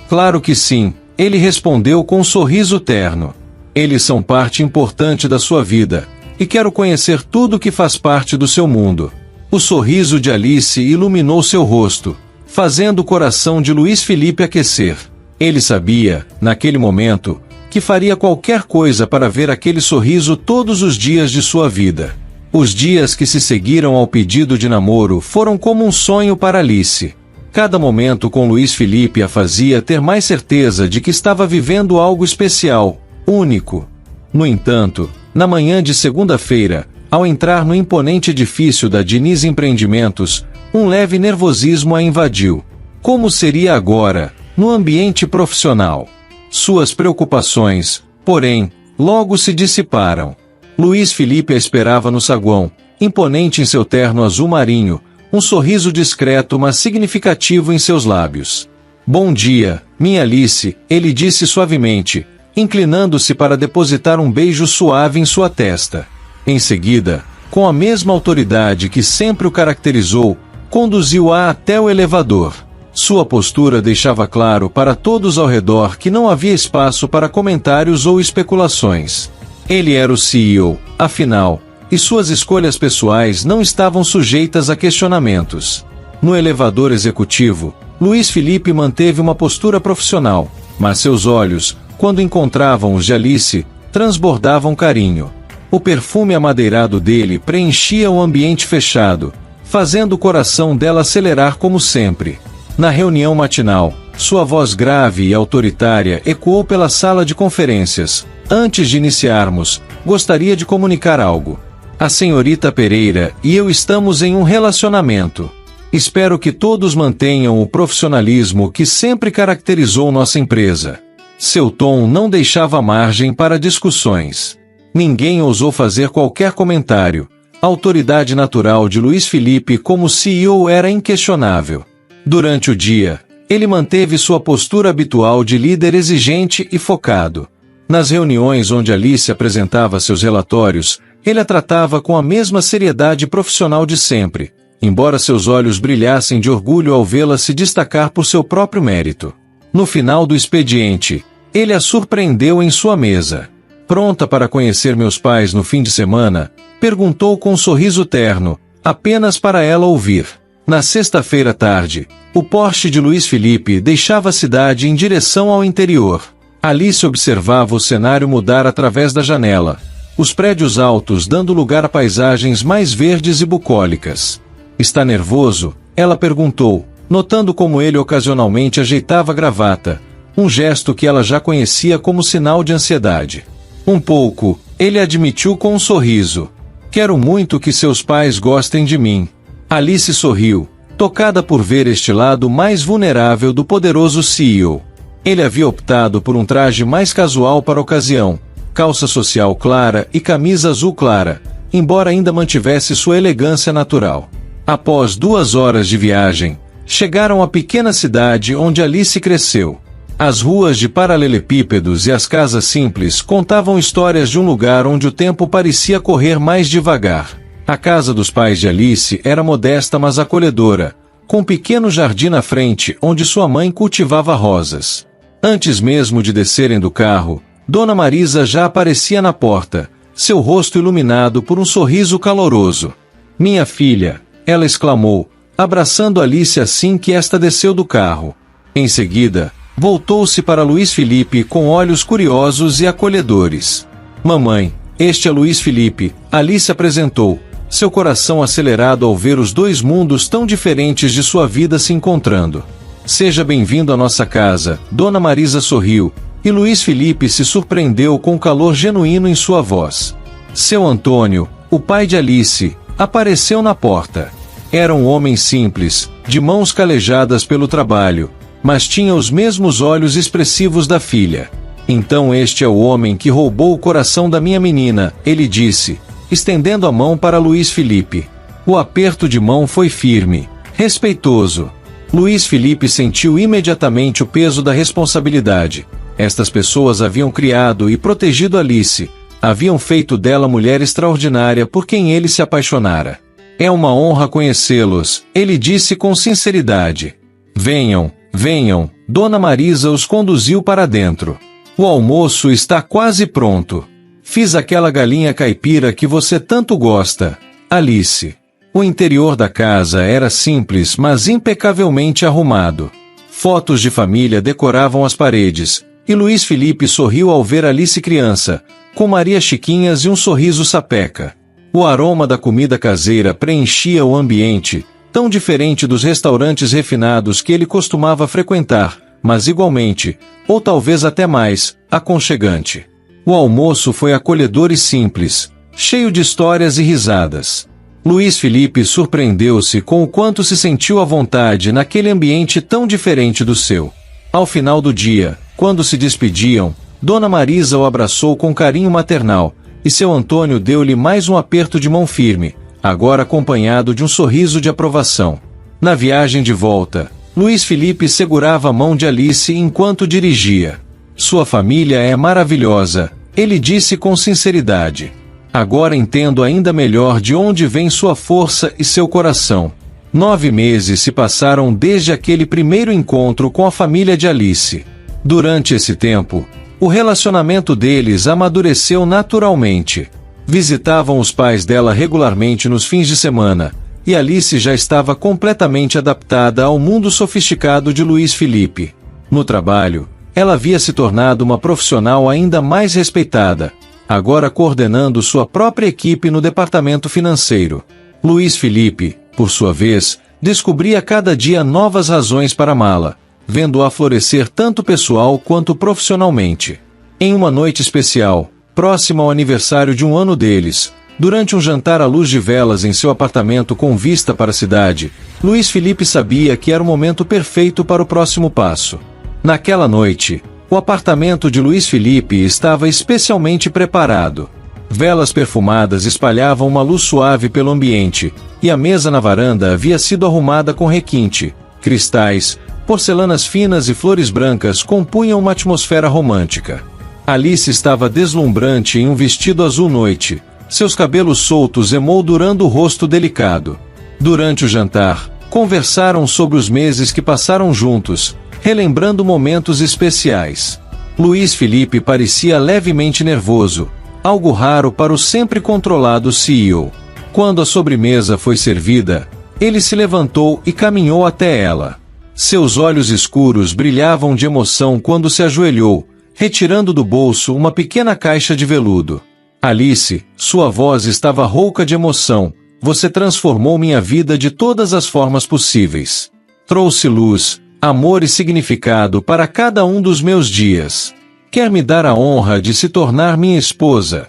Claro que sim, ele respondeu com um sorriso terno. Eles são parte importante da sua vida, e quero conhecer tudo que faz parte do seu mundo. O sorriso de Alice iluminou seu rosto, fazendo o coração de Luiz Felipe aquecer. Ele sabia, naquele momento, que faria qualquer coisa para ver aquele sorriso todos os dias de sua vida. Os dias que se seguiram ao pedido de namoro foram como um sonho para Alice. Cada momento com Luiz Felipe a fazia ter mais certeza de que estava vivendo algo especial, único. No entanto, na manhã de segunda-feira, ao entrar no imponente edifício da Diniz Empreendimentos, um leve nervosismo a invadiu. Como seria agora, no ambiente profissional? Suas preocupações, porém, logo se dissiparam. Luiz Felipe a esperava no saguão, imponente em seu terno azul marinho, um sorriso discreto mas significativo em seus lábios. Bom dia, minha Alice, ele disse suavemente, inclinando-se para depositar um beijo suave em sua testa. Em seguida, com a mesma autoridade que sempre o caracterizou, conduziu-a até o elevador. Sua postura deixava claro para todos ao redor que não havia espaço para comentários ou especulações. Ele era o CEO, afinal, e suas escolhas pessoais não estavam sujeitas a questionamentos. No elevador executivo, Luiz Felipe manteve uma postura profissional, mas seus olhos, quando encontravam os de Alice, transbordavam carinho. O perfume amadeirado dele preenchia o ambiente fechado, fazendo o coração dela acelerar como sempre. Na reunião matinal, sua voz grave e autoritária ecoou pela sala de conferências. Antes de iniciarmos, gostaria de comunicar algo. A senhorita Pereira e eu estamos em um relacionamento. Espero que todos mantenham o profissionalismo que sempre caracterizou nossa empresa. Seu tom não deixava margem para discussões. Ninguém ousou fazer qualquer comentário. A autoridade natural de Luiz Felipe como CEO era inquestionável. Durante o dia, ele manteve sua postura habitual de líder exigente e focado. Nas reuniões onde Alice apresentava seus relatórios, ele a tratava com a mesma seriedade profissional de sempre, embora seus olhos brilhassem de orgulho ao vê-la se destacar por seu próprio mérito. No final do expediente, ele a surpreendeu em sua mesa. Pronta para conhecer meus pais no fim de semana? Perguntou com um sorriso terno, apenas para ela ouvir. Na sexta-feira à tarde, o Porsche de Luiz Felipe deixava a cidade em direção ao interior. Alice observava o cenário mudar através da janela, os prédios altos dando lugar a paisagens mais verdes e bucólicas. Está nervoso? Ela perguntou, notando como ele ocasionalmente ajeitava a gravata, um gesto que ela já conhecia como sinal de ansiedade. Um pouco, ele admitiu com um sorriso. Quero muito que seus pais gostem de mim. Alice sorriu, tocada por ver este lado mais vulnerável do poderoso CEO. Ele havia optado por um traje mais casual para a ocasião, calça social clara e camisa azul clara, embora ainda mantivesse sua elegância natural. Após 2 horas de viagem, chegaram à pequena cidade onde Alice cresceu. As ruas de paralelepípedos e as casas simples contavam histórias de um lugar onde o tempo parecia correr mais devagar. A casa dos pais de Alice era modesta mas acolhedora, com um pequeno jardim na frente onde sua mãe cultivava rosas. Antes mesmo de descerem do carro, Dona Marisa já aparecia na porta, seu rosto iluminado por um sorriso caloroso. Minha filha, ela exclamou, abraçando Alice assim que esta desceu do carro. Em seguida, voltou-se para Luiz Felipe com olhos curiosos e acolhedores. Mamãe, este é Luiz Felipe, Alice apresentou, seu coração acelerado ao ver os dois mundos tão diferentes de sua vida se encontrando. Seja bem-vindo à nossa casa, Dona Marisa sorriu, e Luiz Felipe se surpreendeu com o calor genuíno em sua voz. Seu Antônio, o pai de Alice, apareceu na porta. Era um homem simples, de mãos calejadas pelo trabalho, mas tinha os mesmos olhos expressivos da filha. Então este é o homem que roubou o coração da minha menina, ele disse, estendendo a mão para Luiz Felipe. O aperto de mão foi firme, respeitoso. Luiz Felipe sentiu imediatamente o peso da responsabilidade. Estas pessoas haviam criado e protegido Alice, haviam feito dela mulher extraordinária por quem ele se apaixonara. É uma honra conhecê-los, ele disse com sinceridade. Venham, venham, Dona Marisa os conduziu para dentro. O almoço está quase pronto. Fiz aquela galinha caipira que você tanto gosta, Alice. O interior da casa era simples, mas impecavelmente arrumado. Fotos de família decoravam as paredes, e Luiz Felipe sorriu ao ver Alice criança, com Maria Chiquinhas e um sorriso sapeca. O aroma da comida caseira preenchia o ambiente, tão diferente dos restaurantes refinados que ele costumava frequentar, mas igualmente, ou talvez até mais, aconchegante. O almoço foi acolhedor e simples, cheio de histórias e risadas. Luiz Felipe surpreendeu-se com o quanto se sentiu à vontade naquele ambiente tão diferente do seu. Ao final do dia, quando se despediam, Dona Marisa o abraçou com carinho maternal, e seu Antônio deu-lhe mais um aperto de mão firme, agora acompanhado de um sorriso de aprovação. Na viagem de volta, Luiz Felipe segurava a mão de Alice enquanto dirigia. Sua família é maravilhosa, ele disse com sinceridade. Agora entendo ainda melhor de onde vem sua força e seu coração. 9 meses se passaram desde aquele primeiro encontro com a família de Alice. Durante esse tempo, o relacionamento deles amadureceu naturalmente. Visitavam os pais dela regularmente nos fins de semana, e Alice já estava completamente adaptada ao mundo sofisticado de Luiz Felipe. No trabalho, ela havia se tornado uma profissional ainda mais respeitada, agora coordenando sua própria equipe no departamento financeiro. Luiz Felipe, por sua vez, descobria cada dia novas razões para amá-la, vendo-a florescer tanto pessoal quanto profissionalmente. Em uma noite especial, próxima ao aniversário de um ano deles, durante um jantar à luz de velas em seu apartamento com vista para a cidade, Luiz Felipe sabia que era o momento perfeito para o próximo passo. Naquela noite, o apartamento de Luiz Felipe estava especialmente preparado. Velas perfumadas espalhavam uma luz suave pelo ambiente, e a mesa na varanda havia sido arrumada com requinte. Cristais, porcelanas finas e flores brancas compunham uma atmosfera romântica. Alice estava deslumbrante em um vestido azul noite, seus cabelos soltos emoldurando o rosto delicado. Durante o jantar, conversaram sobre os meses que passaram juntos, relembrando momentos especiais. Luiz Felipe parecia levemente nervoso, algo raro para o sempre controlado CEO. Quando a sobremesa foi servida, ele se levantou e caminhou até ela. Seus olhos escuros brilhavam de emoção quando se ajoelhou, retirando do bolso uma pequena caixa de veludo. Alice, sua voz estava rouca de emoção. Você transformou minha vida de todas as formas possíveis. Trouxe luz, amor e significado para cada um dos meus dias. Quer me dar a honra de se tornar minha esposa?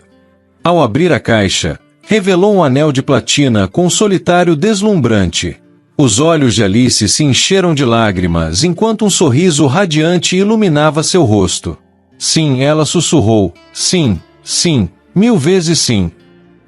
Ao abrir a caixa, revelou um anel de platina com um solitário deslumbrante. Os olhos de Alice se encheram de lágrimas enquanto um sorriso radiante iluminava seu rosto. Sim, ela sussurrou. Sim, sim, 1000 vezes sim.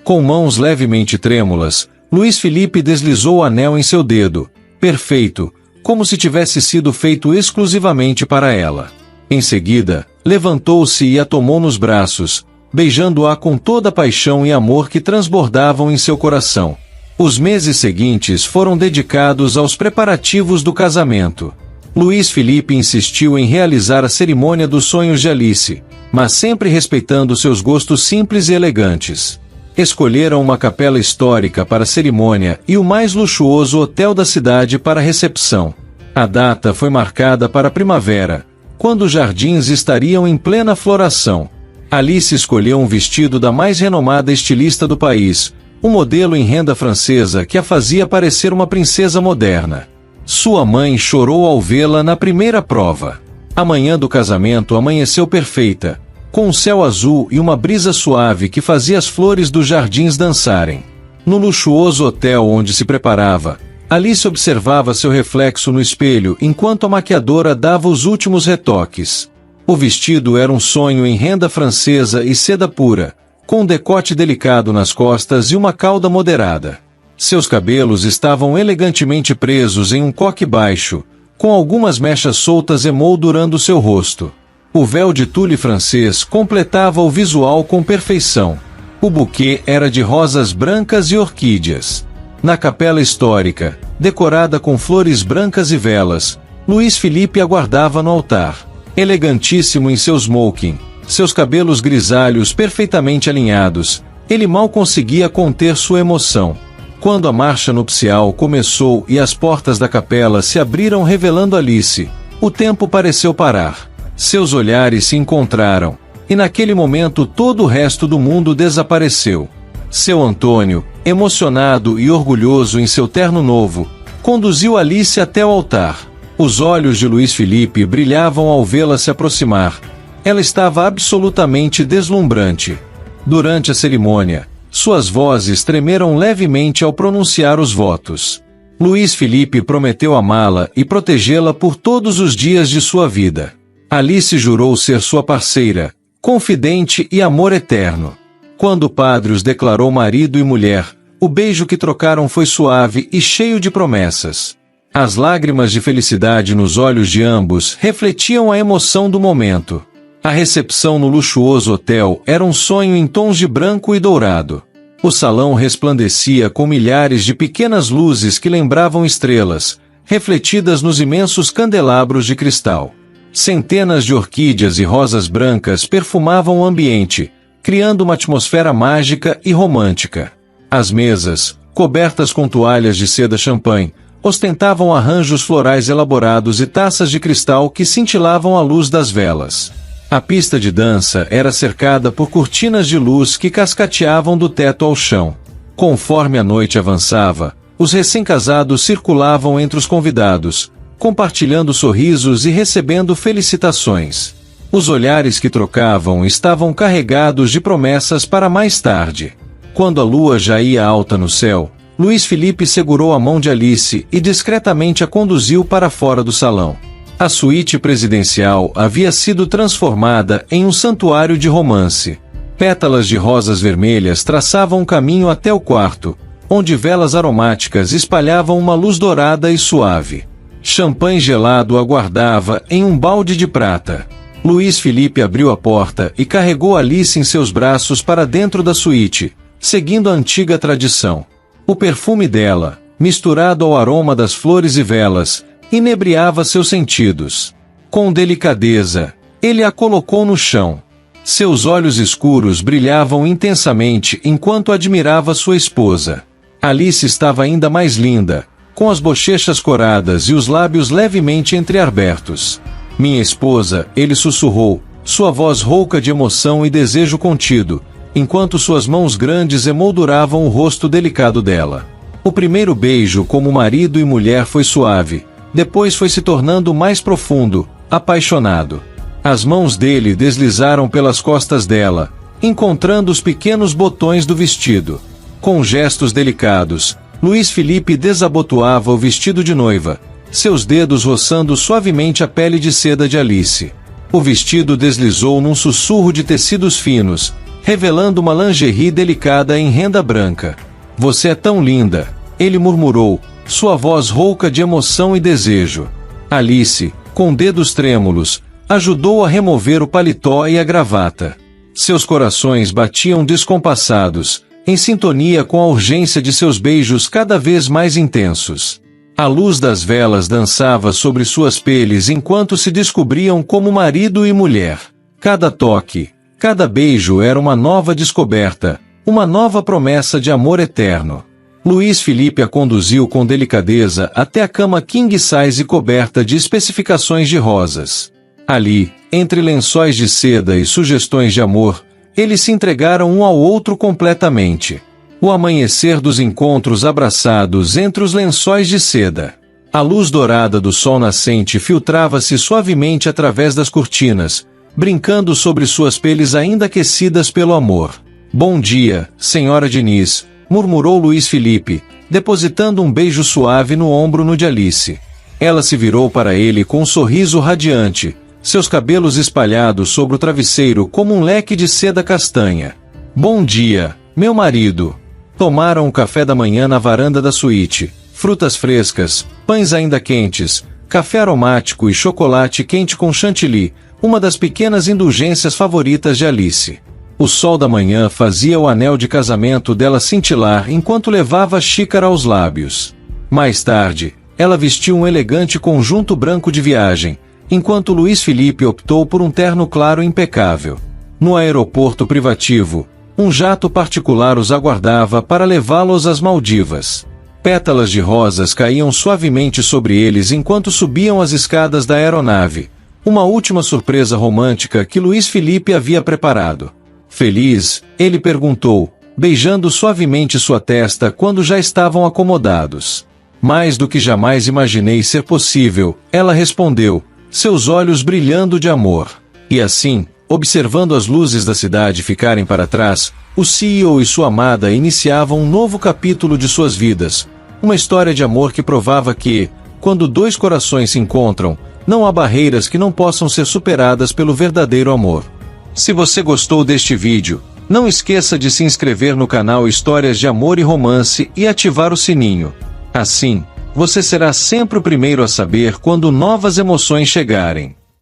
Com mãos levemente trêmulas, Luiz Felipe deslizou o anel em seu dedo. Perfeito, como se tivesse sido feito exclusivamente para ela. Em seguida, levantou-se e a tomou nos braços, beijando-a com toda a paixão e amor que transbordavam em seu coração. Os meses seguintes foram dedicados aos preparativos do casamento. Luiz Felipe insistiu em realizar a cerimônia dos sonhos de Alice, mas sempre respeitando seus gostos simples e elegantes. Escolheram uma capela histórica para a cerimônia e o mais luxuoso hotel da cidade para a recepção. A data foi marcada para a primavera, quando os jardins estariam em plena floração. Alice escolheu um vestido da mais renomada estilista do país, um modelo em renda francesa que a fazia parecer uma princesa moderna. Sua mãe chorou ao vê-la na primeira prova. A manhã do casamento amanheceu perfeita, com um céu azul e uma brisa suave que fazia as flores dos jardins dançarem. No luxuoso hotel onde se preparava, Alice observava seu reflexo no espelho enquanto a maquiadora dava os últimos retoques. O vestido era um sonho em renda francesa e seda pura, com um decote delicado nas costas e uma cauda moderada. Seus cabelos estavam elegantemente presos em um coque baixo, com algumas mechas soltas emoldurando seu rosto. O véu de tule francês completava o visual com perfeição. O buquê era de rosas brancas e orquídeas. Na capela histórica, decorada com flores brancas e velas, Luís Filipe aguardava no altar. Elegantíssimo em seu smoking, seus cabelos grisalhos perfeitamente alinhados, ele mal conseguia conter sua emoção. Quando a marcha nupcial começou e as portas da capela se abriram revelando Alice, o tempo pareceu parar. Seus olhares se encontraram, e naquele momento todo o resto do mundo desapareceu. Seu Antônio, emocionado e orgulhoso em seu terno novo, conduziu Alice até o altar. Os olhos de Luís Filipe brilhavam ao vê-la se aproximar. Ela estava absolutamente deslumbrante. Durante a cerimônia, suas vozes tremeram levemente ao pronunciar os votos. Luís Filipe prometeu amá-la e protegê-la por todos os dias de sua vida. Alice jurou ser sua parceira, confidente e amor eterno. Quando o padre os declarou marido e mulher, o beijo que trocaram foi suave e cheio de promessas. As lágrimas de felicidade nos olhos de ambos refletiam a emoção do momento. A recepção no luxuoso hotel era um sonho em tons de branco e dourado. O salão resplandecia com milhares de pequenas luzes que lembravam estrelas, refletidas nos imensos candelabros de cristal. Centenas de orquídeas e rosas brancas perfumavam o ambiente, criando uma atmosfera mágica e romântica. As mesas, cobertas com toalhas de seda champanhe, ostentavam arranjos florais elaborados e taças de cristal que cintilavam à luz das velas. A pista de dança era cercada por cortinas de luz que cascateavam do teto ao chão. Conforme a noite avançava, os recém-casados circulavam entre os convidados, compartilhando sorrisos e recebendo felicitações. Os olhares que trocavam estavam carregados de promessas para mais tarde. Quando a lua já ia alta no céu, Luís Filipe segurou a mão de Alice e discretamente a conduziu para fora do salão. A suíte presidencial havia sido transformada em um santuário de romance. Pétalas de rosas vermelhas traçavam um caminho até o quarto, onde velas aromáticas espalhavam uma luz dourada e suave. Champanhe gelado aguardava em um balde de prata. Luís Filipe abriu a porta e carregou Alice em seus braços para dentro da suíte, seguindo a antiga tradição. O perfume dela, misturado ao aroma das flores e velas, inebriava seus sentidos. Com delicadeza, ele a colocou no chão. Seus olhos escuros brilhavam intensamente enquanto admirava sua esposa. Alice estava ainda mais linda, com as bochechas coradas e os lábios levemente entreabertos. Minha esposa, ele sussurrou, sua voz rouca de emoção e desejo contido, enquanto suas mãos grandes emolduravam o rosto delicado dela. O primeiro beijo como marido e mulher foi suave, depois foi se tornando mais profundo, apaixonado. As mãos dele deslizaram pelas costas dela, encontrando os pequenos botões do vestido. Com gestos delicados, Luís Filipe desabotoava o vestido de noiva, seus dedos roçando suavemente a pele de seda de Alice. O vestido deslizou num sussurro de tecidos finos, revelando uma lingerie delicada em renda branca. Você é tão linda, ele murmurou, sua voz rouca de emoção e desejo. Alice, com dedos trêmulos, ajudou a remover o paletó e a gravata. Seus corações batiam descompassados, em sintonia com a urgência de seus beijos cada vez mais intensos. A luz das velas dançava sobre suas peles enquanto se descobriam como marido e mulher. Cada toque, cada beijo era uma nova descoberta, uma nova promessa de amor eterno. Luís Filipe a conduziu com delicadeza até a cama king size coberta de especificações de rosas. Ali, entre lençóis de seda e sugestões de amor, eles se entregaram um ao outro completamente. O amanhecer dos encontros abraçados entre os lençóis de seda. A luz dourada do sol nascente filtrava-se suavemente através das cortinas, brincando sobre suas peles ainda aquecidas pelo amor. Bom dia, senhora Diniz, murmurou Luís Filipe, depositando um beijo suave no ombro de Alice. Ela se virou para ele com um sorriso radiante, seus cabelos espalhados sobre o travesseiro como um leque de seda castanha. Bom dia, meu marido. Tomaram o café da manhã na varanda da suíte, frutas frescas, pães ainda quentes, café aromático e chocolate quente com chantilly, uma das pequenas indulgências favoritas de Alice. O sol da manhã fazia o anel de casamento dela cintilar enquanto levava a xícara aos lábios. Mais tarde, ela vestiu um elegante conjunto branco de viagem, enquanto Luiz Felipe optou por um terno claro impecável. No aeroporto privativo, um jato particular os aguardava para levá-los às Maldivas. Pétalas de rosas caíam suavemente sobre eles enquanto subiam as escadas da aeronave, uma última surpresa romântica que Luiz Felipe havia preparado. Feliz, ele perguntou, beijando suavemente sua testa quando já estavam acomodados. Mais do que jamais imaginei ser possível, ela respondeu, seus olhos brilhando de amor. E assim, observando as luzes da cidade ficarem para trás, o CEO e sua amada iniciavam um novo capítulo de suas vidas, uma história de amor que provava que, quando dois corações se encontram, não há barreiras que não possam ser superadas pelo verdadeiro amor. Se você gostou deste vídeo, não esqueça de se inscrever no canal Histórias de Amor e Romance e ativar o sininho. Assim, você será sempre o primeiro a saber quando novas emoções chegarem.